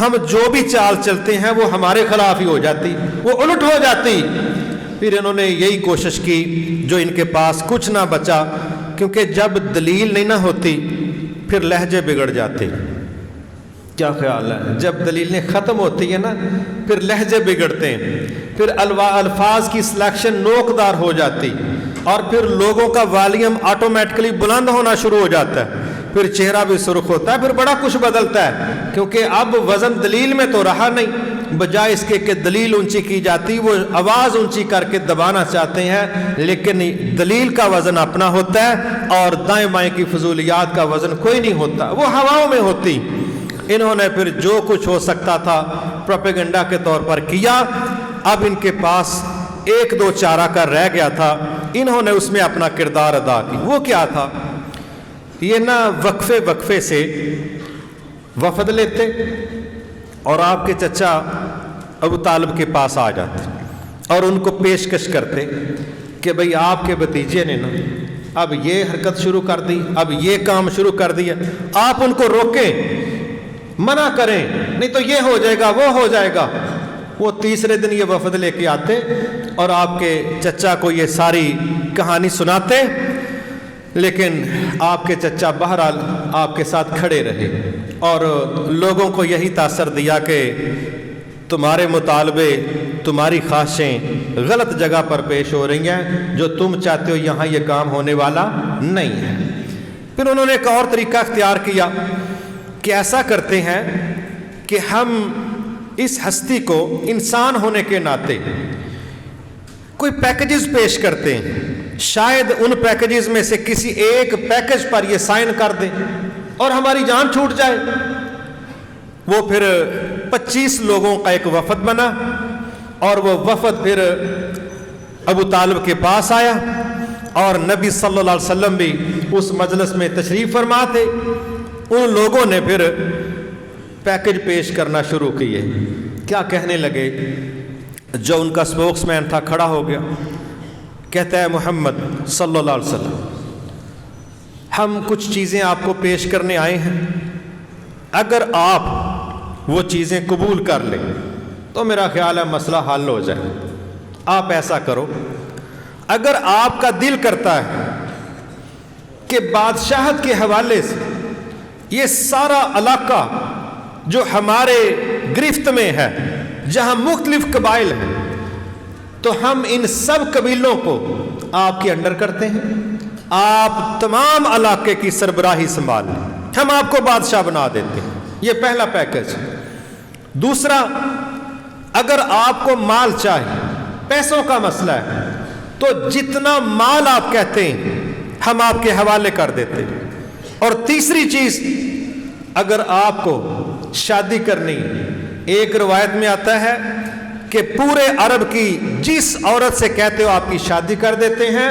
ہم جو بھی چال چلتے ہیں وہ ہمارے خلاف ہی ہو جاتی, وہ الٹ ہو جاتی. پھر انہوں نے یہی کوشش کی جو ان کے پاس کچھ نہ بچا, کیونکہ جب دلیل نہیں نہ ہوتی پھر لہجے بگڑ جاتے. کیا خیال ہے, جب دلیلیں ختم ہوتی ہیں نا پھر لہجے بگڑتے ہیں, پھر الفاظ کی سلیکشن نوکدار ہو جاتی, اور پھر لوگوں کا والیوم آٹومیٹکلی بلند ہونا شروع ہو جاتا ہے, پھر چہرہ بھی سرخ ہوتا ہے, پھر بڑا کچھ بدلتا ہے. کیونکہ اب وزن دلیل میں تو رہا نہیں, بجائے اس کے کہ دلیل اونچی کی جاتی, وہ آواز اونچی کر کے دبانا چاہتے ہیں, لیکن دلیل کا وزن اپنا ہوتا ہے اور دائیں بائیں کی فضولیات کا وزن کوئی نہیں ہوتا, وہ ہواؤں میں ہوتی. انہوں نے پھر جو کچھ ہو سکتا تھا پروپیگنڈا کے طور پر کیا. اب ان کے پاس ایک دو چارہ کار رہ گیا تھا, انہوں نے اس میں اپنا کردار ادا کی. وہ کیا تھا, یہ نہ وقفے سے وفد لیتے اور آپ کے چچا ابو طالب کے پاس آ جاتے اور ان کو پیشکش کرتے کہ بھئی آپ کے بھتیجے نے نا اب یہ حرکت شروع کر دی, اب یہ کام شروع کر دیا, آپ ان کو روکیں, منع کریں, نہیں تو یہ ہو جائے گا, وہ ہو جائے گا. وہ تیسرے دن یہ وفد لے کے آتے اور آپ کے چچا کو یہ ساری کہانی سناتے, لیکن آپ کے چچا بہرحال آپ کے ساتھ کھڑے رہے اور لوگوں کو یہی تاثر دیا کہ تمہارے مطالبے, تمہاری خواہشیں غلط جگہ پر پیش ہو رہی ہیں, جو تم چاہتے ہو یہاں یہ کام ہونے والا نہیں ہے. پھر انہوں نے ایک اور طریقہ اختیار کیا کہ ایسا کرتے ہیں کہ ہم اس ہستی کو انسان ہونے کے ناطے کوئی پیکیجز پیش کرتے ہیں, شاید ان پیکیجز میں سے کسی ایک پیکیج پر یہ سائن کر دیں اور ہماری جان چھوٹ جائے. وہ پھر 25 لوگوں کا ایک وفد بنا اور وہ وفد پھر ابو طالب کے پاس آیا اور نبی صلی اللہ علیہ وسلم بھی اس مجلس میں تشریف فرما تھے. ان لوگوں نے پھر پیکج پیش کرنا شروع کیے. کیا کہنے لگے, جو ان کا سپوکس مین تھا کھڑا ہو گیا, کہتا ہے محمد صلی اللہ علیہ وسلم, ہم کچھ چیزیں آپ کو پیش کرنے آئے ہیں, اگر آپ وہ چیزیں قبول کر لیں تو میرا خیال ہے مسئلہ حل ہو جائے. آپ ایسا کرو, اگر آپ کا دل کرتا ہے کہ بادشاہت کے حوالے سے یہ سارا علاقہ جو ہمارے گرفت میں ہے, جہاں مختلف قبائل ہیں, تو ہم ان سب قبیلوں کو آپ کے انڈر کرتے ہیں, آپ تمام علاقے کی سربراہی سنبھال لیں, ہم آپ کو بادشاہ بنا دیتے ہیں. یہ پہلا پیکج. دوسرا, اگر آپ کو مال چاہیے, پیسوں کا مسئلہ ہے, تو جتنا مال آپ کہتے ہیں ہم آپ کے حوالے کر دیتے ہیں. اور تیسری چیز, اگر آپ کو شادی کرنی, ایک روایت میں آتا ہے کہ پورے عرب کی جس عورت سے کہتے ہو آپ کی شادی کر دیتے ہیں,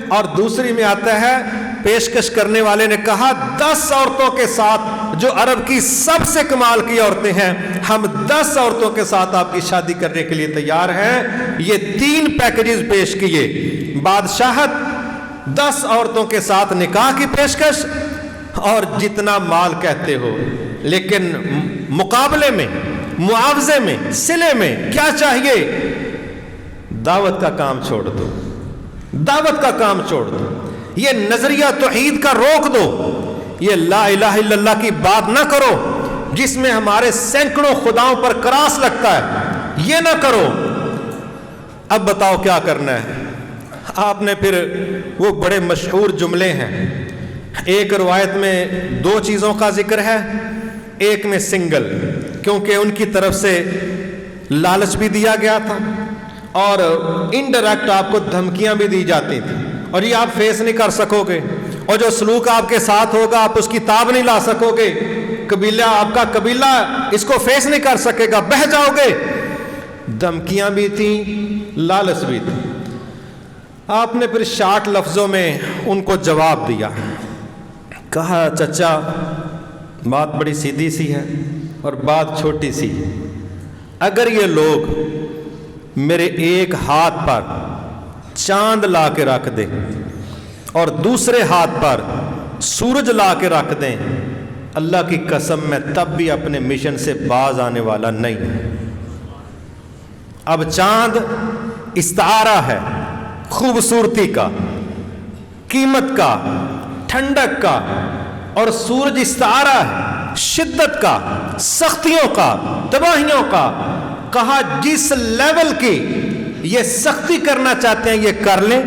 اور دوسری میں آتا ہے پیشکش کرنے والے نے کہا 10 عورتوں کے ساتھ جو عرب کی سب سے کمال کی عورتیں ہیں، ہم 10 عورتوں کے ساتھ آپ کی شادی کرنے کے لیے تیار ہیں۔ یہ 3 پیکیجز پیش کیے، بادشاہت، 10 عورتوں کے ساتھ نکاح کی پیشکش اور جتنا مال کہتے ہو، لیکن مقابلے میں، معاوضے میں، صلے میں کیا چاہیے؟ دعوت کا کام چھوڑ دو، دعوت کا کام چھوڑ دو، یہ نظریہ توحید کا روک دو، یہ لا الہ الا اللہ کی بات نہ کرو جس میں ہمارے سینکڑوں خداؤں پر کراس لگتا ہے، یہ نہ کرو۔ اب بتاؤ کیا کرنا ہے؟ آپ نے پھر وہ بڑے مشہور جملے ہیں، ایک روایت میں 2 چیزوں کا ذکر ہے، ایک میں سنگل، کیونکہ ان کی طرف سے لالچ بھی دیا گیا تھا اور انڈائریکٹ آپ کو دھمکیاں بھی دی جاتی تھیں، اور یہ آپ فیس نہیں کر سکو گے، اور جو سلوک آپ کے ساتھ ہوگا آپ اس کی تاب نہیں لا سکو گے، قبیلہ آپ کا قبیلہ اس کو فیس نہیں کر سکے گا، بہہ جاؤ گے۔ دھمکیاں بھی تھیں، لالچ بھی تھی۔ آپ نے پھر شارٹ لفظوں میں ان کو جواب دیا، کہا چچا بات بڑی سیدھی سی ہے اور بات چھوٹی سی ہے، اگر یہ لوگ میرے ایک ہاتھ پر چاند لا کے رکھ دیں اور دوسرے ہاتھ پر سورج لا کے رکھ دیں، اللہ کی قسم میں تب بھی اپنے مشن سے باز آنے والا نہیں۔ اب چاند استعارہ ہے، خوبصورتی کا، قیمت کا، ٹھنڈک کا، اور سورج استعارہ ہے شدت کا، سختیوں کا، تباہیوں کا۔ کہا جس لیول کی یہ سختی کرنا چاہتے ہیں یہ کر لیں،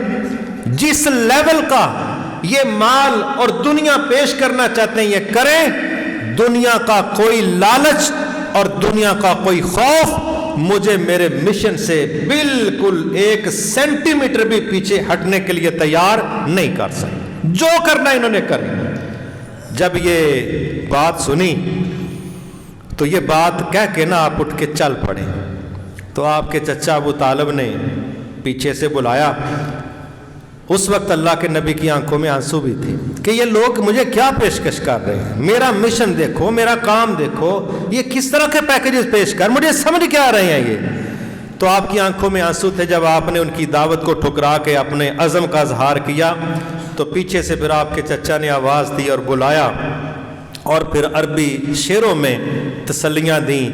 جس لیول کا یہ مال اور دنیا پیش کرنا چاہتے ہیں یہ کریں، دنیا کا کوئی لالچ اور دنیا کا کوئی خوف مجھے میرے مشن سے بالکل 1 سینٹی میٹر بھی پیچھے ہٹنے کے لیے تیار نہیں کر سکتے، جو کرنا انہوں نے کریں۔ جب یہ بات سنی تو یہ بات کہہ کے نا آپ اٹھ کے چل پڑے، تو آپ کے چچا ابو طالب نے پیچھے سے بلایا۔ اس وقت اللہ کے نبی کی آنکھوں میں آنسو بھی تھے کہ یہ لوگ مجھے کیا پیشکش کر رہے ہیں، میرا مشن دیکھو، میرا کام دیکھو، یہ کس طرح کے پیکیجز پیش کر، مجھے سمجھ کیا رہے ہیں یہ۔ تو آپ کی آنکھوں میں آنسو تھے جب آپ نے ان کی دعوت کو ٹھکرا کے اپنے عزم کا اظہار کیا۔ تو پیچھے سے پھر آپ کے چچا نے آواز دی اور بلایا، اور پھر عربی شعروں میں تسلیاں دیں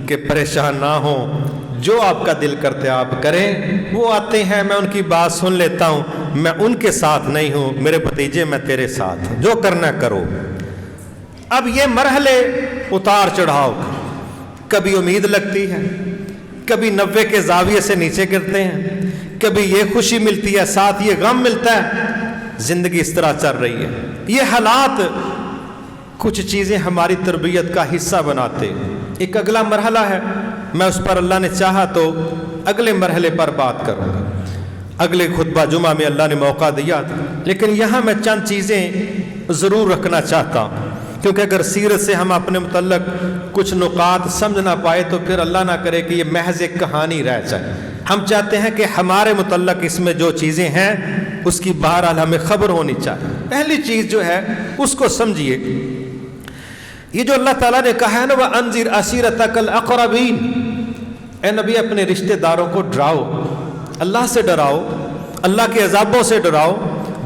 کہ پریشان نہ ہوں، جو آپ کا دل کرتے آپ کریں۔ وہ آتے ہیں، میں ان کی بات سن لیتا ہوں، میں ان کے ساتھ نہیں ہوں، میرے بھتیجے میں تیرے ساتھ ہوں، جو کرنا کرو۔ اب یہ مرحلے اتار چڑھاؤ، کبھی امید لگتی ہے، کبھی 90 کے زاویے سے نیچے گرتے ہیں، کبھی یہ خوشی ملتی ہے ساتھ یہ غم ملتا ہے، زندگی اس طرح چل رہی ہے۔ یہ حالات کچھ چیزیں ہماری تربیت کا حصہ بناتے۔ ایک اگلا مرحلہ ہے، میں اس پر اللہ نے چاہا تو اگلے مرحلے پر بات کروں گا، اگلے خطبہ جمعہ میں اللہ نے موقع دیا تھا، لیکن یہاں میں چند چیزیں ضرور رکھنا چاہتا ہوں، کیونکہ اگر سیرت سے ہم اپنے متعلق کچھ نکات سمجھ نہ پائے تو پھر اللہ نہ کرے کہ یہ محض ایک کہانی رہ جائے۔ ہم چاہتے ہیں کہ ہمارے متعلق اس میں جو چیزیں ہیں اس کی بہرحال ہمیں خبر ہونی چاہیے۔ پہلی چیز جو ہے اس کو سمجھیے، یہ جو اللہ تعالیٰ نے کہا ہے نا وَأَنذِرْ عَشِيرَتَكَ الْأَقْرَبِينَ، اے نبی اپنے رشتہ داروں کو ڈراؤ، اللہ سے ڈراؤ، اللہ کے عذابوں سے ڈراؤ،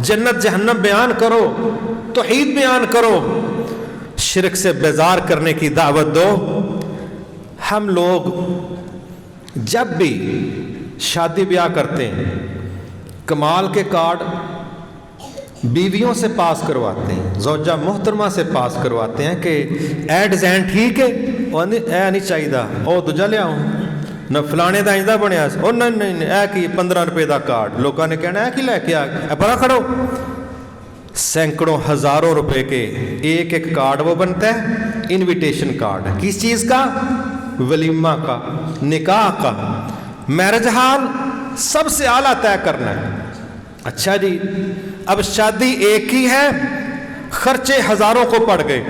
جنت جہنم بیان کرو، توحید بیان کرو، شرک سے بیزار کرنے کی دعوت دو۔ ہم لوگ جب بھی شادی بیاہ کرتے ہیں کمال کے کارڈ بیویوں سے پاس کرواتے ہیں، زوجہ محترمہ سے پاس کرواتے ہیں کہ ایڈ زین ٹھیک ہے، اے نہیں چاہیے او دوجا لیا ہوں نہ فلانے دا انجدہ بنیا، او نہیں اے کی 15 روپے دا کارڈ، لوگوں نے کہنا ہے کہ لے کے آگے بڑا کھڑو۔ سینکڑوں ہزاروں روپے کے ایک ایک کارڈ وہ بنتا ہے، انویٹیشن کارڈ، کس چیز کا؟ ولیمہ کا، نکاح کا، میرج ہال سب سے اعلیٰ طے کرنا ہے۔ اچھا جی، اب شادی ایک ہی ہے، خرچے ہزاروں کو پڑ گئے،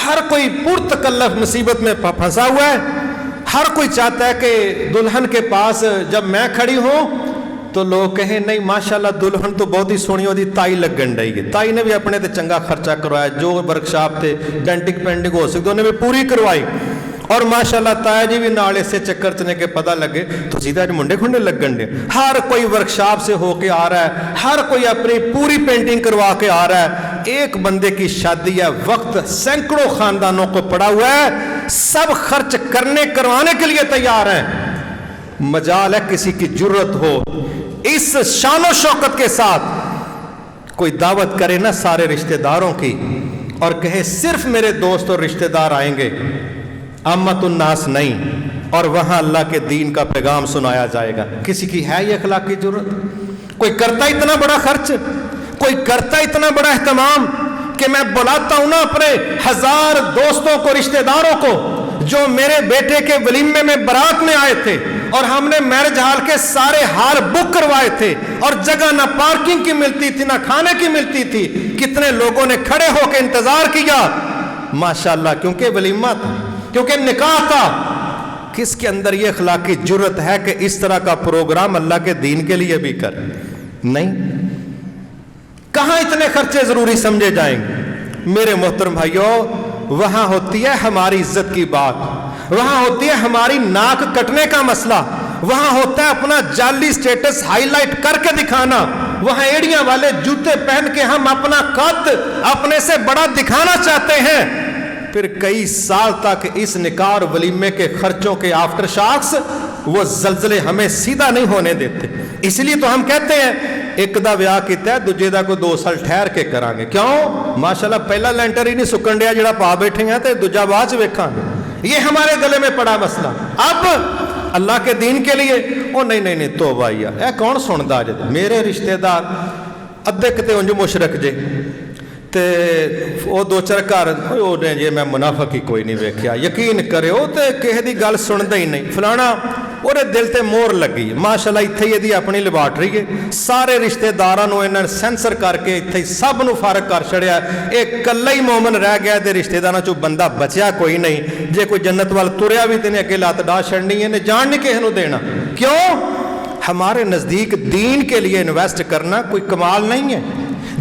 ہر کوئی پرتکلف مصیبت میں پھنسا ہوا ہے، ہر کوئی چاہتا ہے کہ دلہن کے پاس جب میں کھڑی ہوں تو لوگ کہیں نہیں ماشاءاللہ دلہن تو بہت ہی سونی ہوتی تائی لگن ڈائی گی. تائی نے بھی اپنے تے چنگا خرچہ کروایا, جو ورکشاپ تے ڈینٹنگ پینٹنگ ہو سکتی انہیں بھی پوری کروائی, اور ماشاءاللہ تایا جی بھی نالے سے چکر چنے کے پتہ لگے تو سیدھا منڈے کھنڈے لگن دے. ہر کوئی ورکشاپ سے ہو کے آ رہا ہے, ہر کوئی اپنی پوری پینٹنگ کروا کے آ رہا ہے. ایک بندے کی شادی ہے, وقت سینکڑوں خاندانوں کو پڑا ہوا ہے, سب خرچ کرنے کروانے کے لیے تیار ہیں. مجال ہے کسی کی جرت ہو اس شان و شوکت کے ساتھ کوئی دعوت کرے نا سارے رشتہ داروں کی, اور کہے صرف میرے دوست اور رشتہ دار آئیں گے, عامت الناس نہیں, اور وہاں اللہ کے دین کا پیغام سنایا جائے گا. کسی کی ہے یہ اخلاقی جرت؟ کوئی کرتا اتنا بڑا خرچ, کوئی کرتا اتنا بڑا اہتمام کہ میں بلاتا ہوں نا اپنے 1000 دوستوں کو, رشتہ داروں کو جو میرے بیٹے کے ولیمے میں برات میں آئے تھے, اور ہم نے میرج ہال کے سارے ہال بک کروائے تھے, اور جگہ نہ پارکنگ کی ملتی تھی نہ کھانے کی ملتی تھی. کتنے لوگوں نے کھڑے ہو کے انتظار کیا ماشاءاللہ, کیونکہ ولیمہ تھا, کیونکہ نکاح تھا. کس کے اندر یہ اخلاقی جرت ہے کہ اس طرح کا پروگرام اللہ کے دین کے لیے بھی کر؟ نہیں. کہاں اتنے خرچے ضروری سمجھے جائیں گے؟ میرے محترم بھائیوں, وہاں ہوتی ہے ہماری عزت کی بات, وہاں ہوتی ہے ہماری ناک کٹنے کا مسئلہ, وہاں ہوتا ہے اپنا جعلی سٹیٹس ہائی لائٹ کر کے دکھانا, وہاں ایڑیاں والے جوتے پہن کے ہم اپنا قد اپنے سے بڑا دکھانا چاہتے ہیں. پھر کئی سال تک اس نکاح اور ولیمے کے خرچوں کے آفٹر شاکس, وہ زلزلے ہمیں سیدھا نہیں ہونے دیتے. اس لیے تو ہم کہتے ہیں ایک دا ویاہ کیتا ہے دوجے دا کو 2 سال ٹھہر کے کران گے. کیوں؟ ماشاءاللہ پہلا لینٹر ہی نہیں سکن ڈیا جڑا پا بیٹھے ہیں, تے دوجا بعد چ ویکھاں گے. یہ ہمارے گلے میں پڑا مسئلہ. اب اللہ کے دین کے لیے او نہیں توبہ یار, اے کون سندا جے؟ میرے رشتہ دار ادھے کتے انج مشرک جے تے وہ 2-4 گھر او نے جے میں منافق ہی کوئی نہیں ویکھیا, یقین کریو تے کہے دی گل سندا ہی نہیں. فلانا اورے دل تے مور لگی ماشاءاللہ, ایتھے ہی دی اپنی لیبارٹری ہے, سارے رشتہ داراں نو انہاں سینسر کر کے ایتھے سب نو فارغ کر چھڑیا. ایک کلا ہی مومن رہ گیا تے رشتہ داراں چوں بندہ بچیا کوئی نہیں. جے کوئی جنت وال تریا بھی تے نے اگے لات ڈا چھڑنی ہے, نے جان نہیں کسے نو دینا. کیوں؟ ہمارے نزدیک دین کے لیے انویسٹ کرنا کوئی کمال نہیں ہے.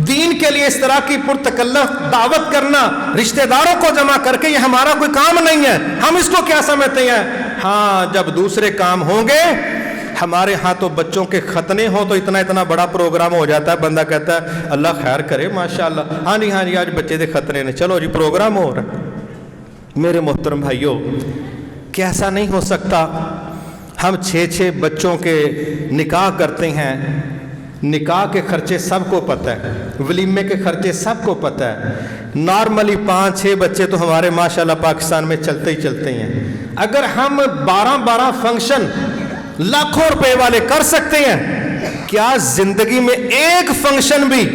دین کے لیے اس طرح کی پرتکلف دعوت کرنا, رشتہ داروں کو جمع کر کے, یہ ہمارا کوئی کام نہیں ہے. ہم اس کو کیا سمجھتے ہیں؟ ہاں جب دوسرے کام ہوں گے, ہمارے ہاں تو بچوں کے ختنے ہوں تو اتنا بڑا پروگرام ہو جاتا ہے, بندہ کہتا ہے اللہ خیر کرے ماشاءاللہ, ہاں جی آج بچے دے ختنے نے, چلو جی پروگرام ہو رہا ہے. میرے محترم بھائیوں, کہ ایسا نہیں ہو سکتا. ہم 6 بچوں کے نکاح کرتے ہیں, نکاح کے خرچے سب کو پتہ ہے, ولیمے کے خرچے سب کو پتہ ہے. نارملی 5-6 بچے تو ہمارے ماشاءاللہ پاکستان میں چلتے ہی چلتے ہیں. اگر ہم 12 فنکشن لاکھوں روپے والے کر سکتے ہیں, کیا زندگی میں ایک فنکشن بھی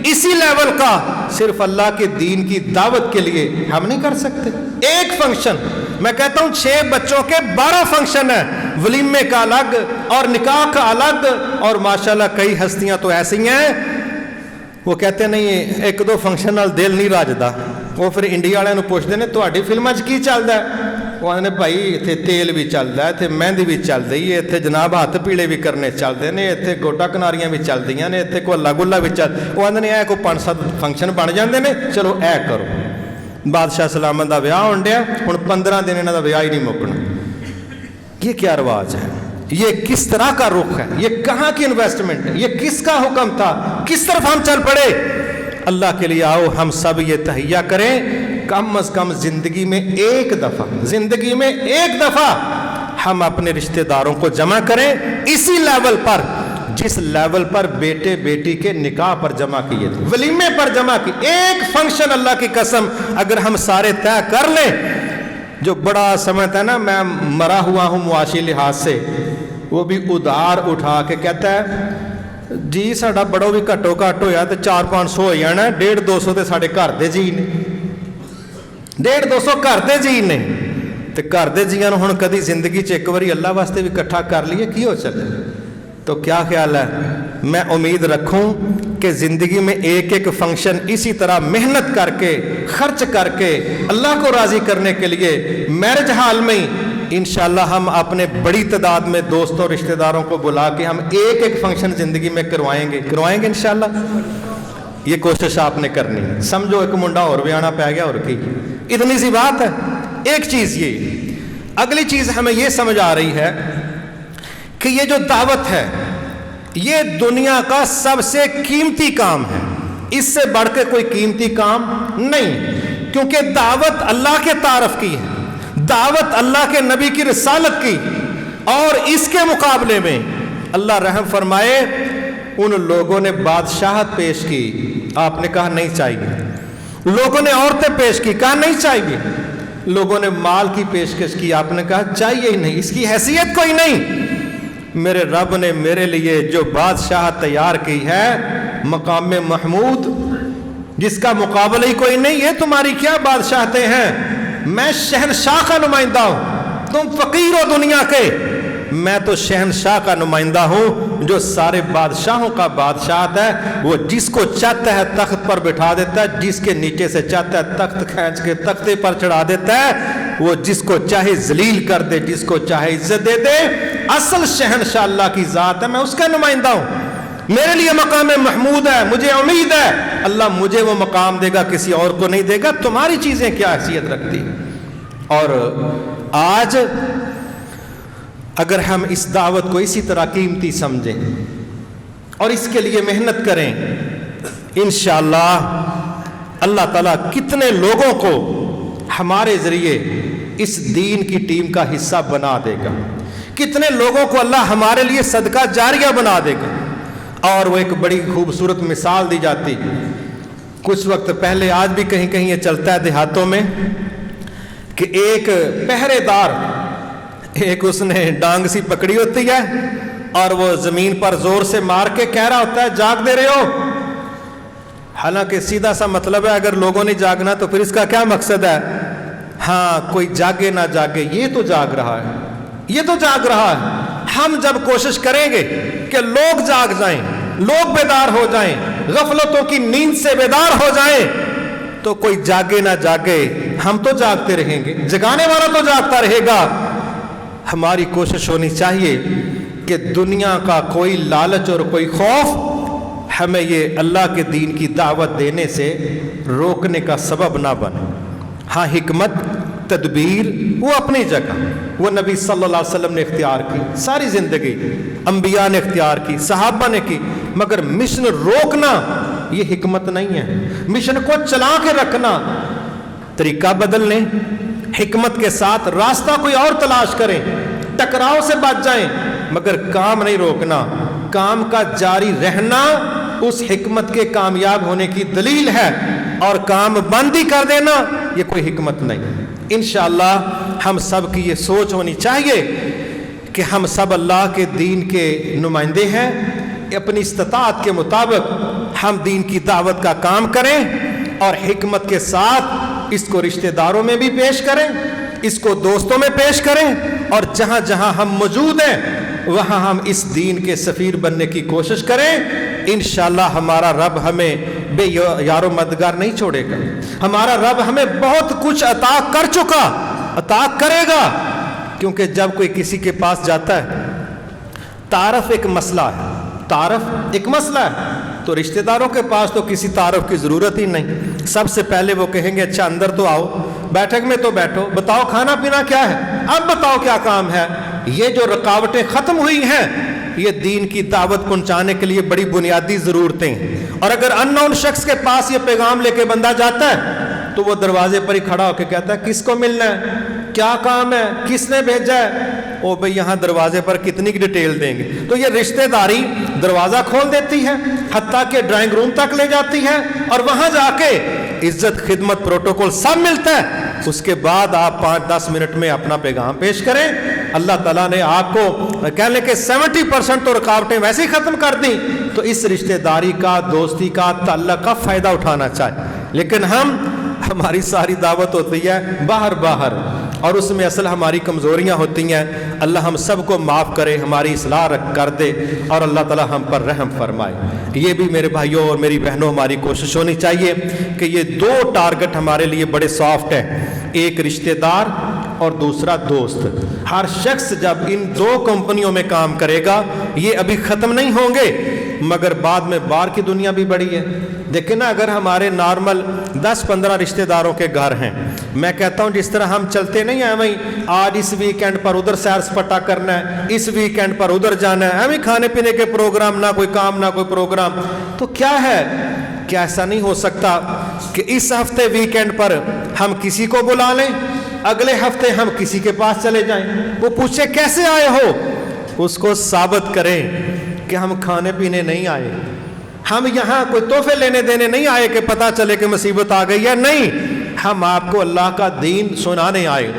اسی لیول کا صرف اللہ کے دین کی دعوت کے لیے ہم نہیں کر سکتے؟ ایک فنکشن, میں کہتا ہوں 6 بچوں کے 12 فنکشن ہیں, ولیمے کا الگ اور نکاح کا الگ. اور ماشاءاللہ کئی ہستیاں تو ایسی ہیں وہ کہتے نہیں 1-2 فنکشن نال دل نہیں راجدا. وہ پھر انڈیا والوں پوچھتے ہیں تہاڈی فلماں 'چ کی چلدا ہے؟ وہ آدھے بھائی اتنے تیل بھی چلتا ہے, اتنے مہندی بھی چل رہی ہے, اتنے جناب ہاتھ پیڑے بھی کرنے چلتے ہیں, اتنے گوٹا کناریاں بھی چل رہی ہیں, اتنے کوئی اللہ گلا بھی چل. وہ آدھے اے کوئی 5-7 فنکشن بن جاتے ہیں, چلو اے کرو. بادشاہ سلامت کا ویاہ ہون ڈیا, ہوں 15 دن انہوں کا ویاہ ہی نہیں مکنا. یہ کیا رواج ہے؟ یہ کس طرح کا رخ ہے؟ یہ کہاں کی انویسٹمنٹ ہے؟ یہ کس کا حکم تھا؟ کس طرف ہم چل پڑے؟ اللہ کے لیے آؤ ہم سب یہ تہیہ کریں, کم از کم زندگی میں ایک دفعہ ہم اپنے رشتہ داروں کو جمع کریں اسی لیول پر جس لیول پر بیٹے بیٹی کے نکاح پر جمع کیے تھے, ولیمے پر جمع کی. ایک فنکشن اللہ کی قسم اگر ہم سارے طے کر لیں, جو بڑا سمجھتا ہے نا میں مرا ہوا ہوں معاشی لحاظ سے, وہ بھی ادھار اٹھا کے کہتا ہے جی ساڈا بڑا بھی گھٹو گھٹ ہویا تو 400-500 ہو جانا, 150-200 تے ساڈے گھر دے جی نے, 150-200 گھر دے جی نے. تے گھر دے جیاں نوں ہن کدی زندگی 'چ ایک واری اللہ واسطے بھی اکٹھا کر لیے کی ہو چلے. تو کیا خیال ہے؟ میں امید رکھوں کہ زندگی میں ایک فنکشن اسی طرح محنت کر کے خرچ کر کے اللہ کو راضی کرنے کے لیے میرج ہال میں ہی انشاءاللہ ہم اپنے بڑی تعداد میں دوستوں اور رشتہ داروں کو بلا کے ہم ایک ایک فنکشن زندگی میں کروائیں گے انشاءاللہ. یہ کوشش آپ نے کرنی ہے. سمجھو ایک منڈا اور بھی آنا پہ گیا اور کی اتنی سی بات ہے. ایک چیز یہ. اگلی چیز ہمیں یہ سمجھ آ رہی ہے کہ یہ جو دعوت ہے یہ دنیا کا سب سے قیمتی کام ہے. اس سے بڑھ کے کوئی قیمتی کام نہیں, کیونکہ دعوت اللہ کے تعارف کی ہے, دعوت اللہ کے نبی کی رسالت کی, اور اس کے مقابلے میں اللہ رحم فرمائے ان لوگوں نے بادشاہت پیش کی, آپ نے کہا نہیں چاہیے. لوگوں نے عورتیں پیش کی, کہا نہیں چاہیے. لوگوں نے مال کی پیشکش کی, آپ نے کہا چاہیے ہی نہیں, اس کی حیثیت کوئی نہیں. میرے رب نے میرے لیے جو بادشاہت تیار کی ہے, مقام محمود, جس کا مقابلہ ہی کوئی نہیں, یہ تمہاری کیا بادشاہتیں ہیں. میں شہنشاہ کا نمائندہ ہوں, تم فقیر ہو دنیا کے, میں تو شہنشاہ کا نمائندہ ہوں جو سارے بادشاہوں کا بادشاہت ہے. وہ جس کو چاہتا ہے تخت پر بٹھا دیتا ہے, جس کے نیچے سے چاہتا ہے تخت کھینچ کے تختے پر چڑھا دیتا ہے, وہ جس کو چاہے ذلیل کر دے, جس کو چاہے عزت دے دے. اصل شہنشاہ اللہ کی ذات ہے, میں اس کا نمائندہ ہوں. میرے لیے مقام محمود ہے, مجھے امید ہے اللہ مجھے وہ مقام دے گا, کسی اور کو نہیں دے گا. تمہاری چیزیں کیا حیثیت رکھتی. اور آج اگر ہم اس دعوت کو اسی طرح قیمتی سمجھیں اور اس کے لیے محنت کریں, انشاءاللہ اللہ تعالیٰ کتنے لوگوں کو ہمارے ذریعے اس دین کی ٹیم کا حصہ بنا دے گا, کتنے لوگوں کو اللہ ہمارے لیے صدقہ جاریہ بنا دے گا. اور وہ ایک بڑی خوبصورت مثال دی جاتی. کچھ وقت پہلے, آج بھی کہیں کہیں یہ چلتا ہے دیہاتوں میں, کہ ایک پہرے دار, ایک اس نے ڈانگ سی پکڑی ہوتی ہے اور وہ زمین پر زور سے مار کے کہہ رہا ہوتا ہے جاگ دے رہے ہو. حالانکہ سیدھا سا مطلب ہے, اگر لوگوں نے جاگنا تو پھر اس کا کیا مقصد ہے. ہاں, کوئی جاگے نہ جاگے, یہ تو جاگ رہا ہے, یہ تو جاگ رہا ہے. ہم جب کوشش کریں گے کہ لوگ جاگ جائیں, لوگ بیدار ہو جائیں, غفلتوں کی نیند سے بیدار ہو جائیں, تو کوئی جاگے نہ جاگے, ہم تو جاگتے رہیں گے, جگانے والا تو جاگتا رہے گا. ہماری کوشش ہونی چاہیے کہ دنیا کا کوئی لالچ اور کوئی خوف ہمیں یہ اللہ کے دین کی دعوت دینے سے روکنے کا سبب نہ بنے. ہاں, حکمت تدبیر وہ اپنی جگہ, وہ نبی صلی اللہ علیہ وسلم نے اختیار کی, ساری زندگی انبیاء نے اختیار کی, صحابہ نے کی, مگر مشن روکنا یہ حکمت نہیں ہے. مشن کو چلا کے رکھنا, طریقہ بدل لیں, حکمت کے ساتھ راستہ کوئی اور تلاش کریں, ٹکراؤ سے بچ جائیں, مگر کام نہیں روکنا. کام کا جاری رہنا اس حکمت کے کامیاب ہونے کی دلیل ہے, اور کام بند ہی کر دینا یہ کوئی حکمت نہیں. انشاءاللہ ہم سب کی یہ سوچ ہونی چاہیے کہ ہم سب اللہ کے دین کے نمائندے ہیں. اپنی استطاعت کے مطابق ہم دین کی دعوت کا کام کریں, اور حکمت کے ساتھ اس کو رشتہ داروں میں بھی پیش کریں, اس کو دوستوں میں پیش کریں, اور جہاں جہاں ہم موجود ہیں وہاں ہم اس دین کے سفیر بننے کی کوشش کریں. انشاءاللہ ہمارا رب ہمیں بے یار و مددگار نہیں چھوڑے گا. ہمارا رب ہمیں بہت کچھ عطا کر چکا, عطا کرے گا. کیونکہ جب کوئی کسی کے پاس جاتا ہے, تعارف ایک مسئلہ ہے, تعارف ایک مسئلہ ہے, تو رشتہ داروں کے پاس تو کسی تعارف کی ضرورت ہی نہیں. سب سے پہلے وہ کہیں گے اچھا اندر تو آؤ, بیٹھک میں تو بیٹھو, بتاؤ کھانا پینا کیا ہے, اب بتاؤ کیا کام ہے. یہ جو رکاوٹیں ختم ہوئی ہیں یہ دین کی دعوت پہنچانے کے لیے بڑی بنیادی ضرورتیں. اور اگر ان نون شخص کے پاس یہ پیغام لے کے بندہ جاتا ہے تو وہ دروازے پر ہی کھڑا ہو کے کہتا ہے کس کو ملنا ہے, کیا کام ہے, کس نے بھیجا ہے. او بھئی یہاں دروازے پر کتنی کی ڈیٹیل دیں گے. تو یہ رشتہ داری دروازہ کھول دیتی ہے, حتیٰ کہ ڈرائنگ روم تک لے جاتی ہے, اور وہاں جا کے عزت خدمت پروٹوکول سب ملتا ہے. اس کے بعد آپ 5-10 منٹ میں اپنا پیغام پیش کریں. اللہ تعالیٰ نے آپ کو کہہ لیں کہ 70% تو رکاوٹیں ویسے ہی ختم کر دیں. تو اس رشتہ داری کا, دوستی کا, تعلق کا فائدہ اٹھانا چاہیے. لیکن ہماری ساری دعوت ہوتی ہے باہر, اور اس میں اصل ہماری کمزوریاں ہوتی ہیں. اللہ ہم سب کو معاف کرے, ہماری اصلاح کر دے, اور اللہ تعالیٰ ہم پر رحم فرمائے. یہ بھی میرے بھائیوں اور میری بہنوں ہماری کوشش ہونی چاہیے کہ یہ 2 ٹارگٹ ہمارے لیے بڑے سافٹ ہیں. ایک رشتہ دار اور دوسرا دوست. ہر شخص جب ان دو کمپنیوں میں کام کرے گا یہ ابھی ختم نہیں ہوں گے مگر بعد میں باہر کی دنیا بھی بڑی ہے. دیکھیں نا, اگر ہمارے نارمل 10-15 رشتہ داروں کے گھر ہیں, میں کہتا ہوں جس طرح ہم چلتے نہیں ہیں وہیں آج اس ویکینڈ پر ادھر سیر سپاٹا کرنا ہے, اس ویکینڈ پر ادھر جانا ہے, ہمیں کھانے پینے کے پروگرام, نہ کوئی کام نہ کوئی پروگرام. تو کیا ہے, کیا ایسا نہیں ہو سکتا کہ اس ہفتے ویکینڈ پر ہم کسی کو بلا لیں, اگلے ہفتے ہم کسی کے پاس چلے جائیں, وہ پوچھے کیسے آئے ہو, اس کو ثابت کریں کہ ہم کھانے پینے نہیں آئے, ہم یہاں کوئی تحفے لینے دینے نہیں آئے کہ پتہ چلے کہ مصیبت آ گئی ہے, نہیں, ہم آپ کو اللہ کا دین سنانے آئے.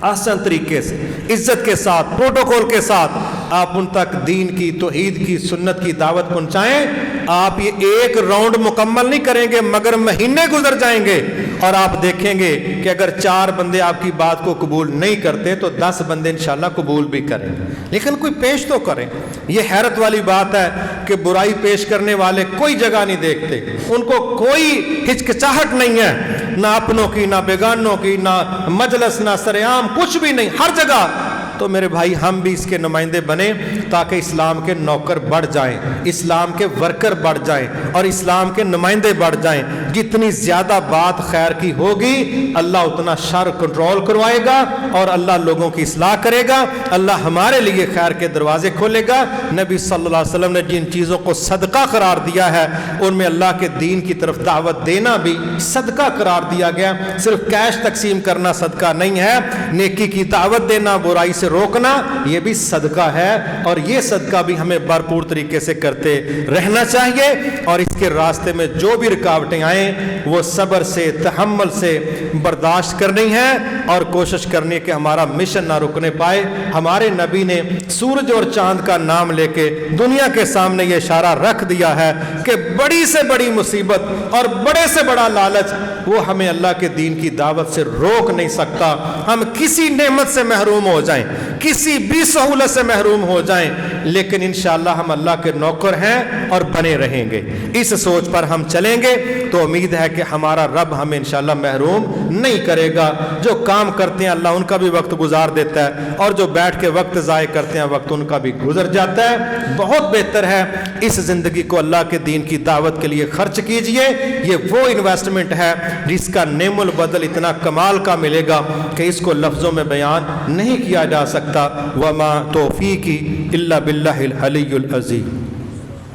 آسان طریقے سے, عزت کے ساتھ, پروٹوکول کے ساتھ آپ ان تک دین کی, توحید کی, سنت کی دعوت پہنچائیں. آپ یہ ایک راؤنڈ مکمل نہیں کریں گے مگر مہینے گزر جائیں گے اور آپ دیکھیں گے کہ اگر 4 بندے آپ کی بات کو قبول نہیں کرتے تو 10 بندے انشاءاللہ قبول بھی کریں, لیکن کوئی پیش تو کریں. یہ حیرت والی بات ہے کہ برائی پیش کرنے والے کوئی جگہ نہیں دیکھتے, ان کو کوئی ہچکچاہٹ نہیں ہے, نہ اپنوں کی, نہ بیگانوں کی, نہ مجلس, نہ سرعام, کچھ بھی نہیں, ہر جگہ. تو میرے بھائی ہم بھی اس کے نمائندے بنیں تاکہ اسلام کے نوکر بڑھ جائیں, اسلام کے ورکر بڑھ جائیں اور اسلام کے نمائندے بڑھ جائیں. جتنی زیادہ بات خیر کی ہوگی اللہ اتنا شر کنٹرول کروائے گا اور اللہ لوگوں کی اصلاح کرے گا, اللہ ہمارے لیے خیر کے دروازے کھولے گا. نبی صلی اللہ علیہ وسلم نے جن چیزوں کو صدقہ قرار دیا ہے ان میں اللہ کے دین کی طرف دعوت دینا بھی صدقہ قرار دیا گیا. صرف کیش تقسیم کرنا صدقہ نہیں ہے, نیکی کی دعوت دینا, برائی سے روکنا یہ بھی صدقہ ہے, اور یہ صدقہ بھی ہمیں بھرپور طریقے سے کرتے رہنا چاہیے. اور اس کے راستے میں جو بھی رکاوٹیں آئیں وہ صبر سے, تحمل سے برداشت کرنی ہے اور کوشش کرنی ہے کہ ہمارا مشن نہ رکنے پائے. ہمارے نبی نے سورج اور چاند کا نام لے کے دنیا کے سامنے یہ اشارہ رکھ دیا ہے کہ بڑی سے بڑی مصیبت اور بڑے سے بڑا لالچ وہ ہمیں اللہ کے دین کی دعوت سے روک نہیں سکتا. ہم کسی نعمت سے محروم ہو جائیں, کسی بھی سہولت سے محروم ہو جائیں, لیکن انشاءاللہ ہم اللہ کے نوکر ہیں اور بنے رہیں گے. اس سوچ پر ہم چلیں گے تو امید ہے کہ ہمارا رب ہمیں انشاءاللہ محروم نہیں کرے گا. جو کام کرتے ہیں اللہ ان کا بھی وقت گزار دیتا ہے, اور جو بیٹھ کے وقت ضائع کرتے ہیں وقت ان کا بھی گزر جاتا ہے. بہت بہتر ہے اس زندگی کو اللہ کے دین کی دعوت کے لیے خرچ کیجئے. یہ وہ انویسٹمنٹ ہے جس کا نعم البدل اتنا کمال کا ملے گا کہ اس کو لفظوں میں بیان نہیں کیا جا سکتا. وما توفیقی الا باللہ العلی العظیم.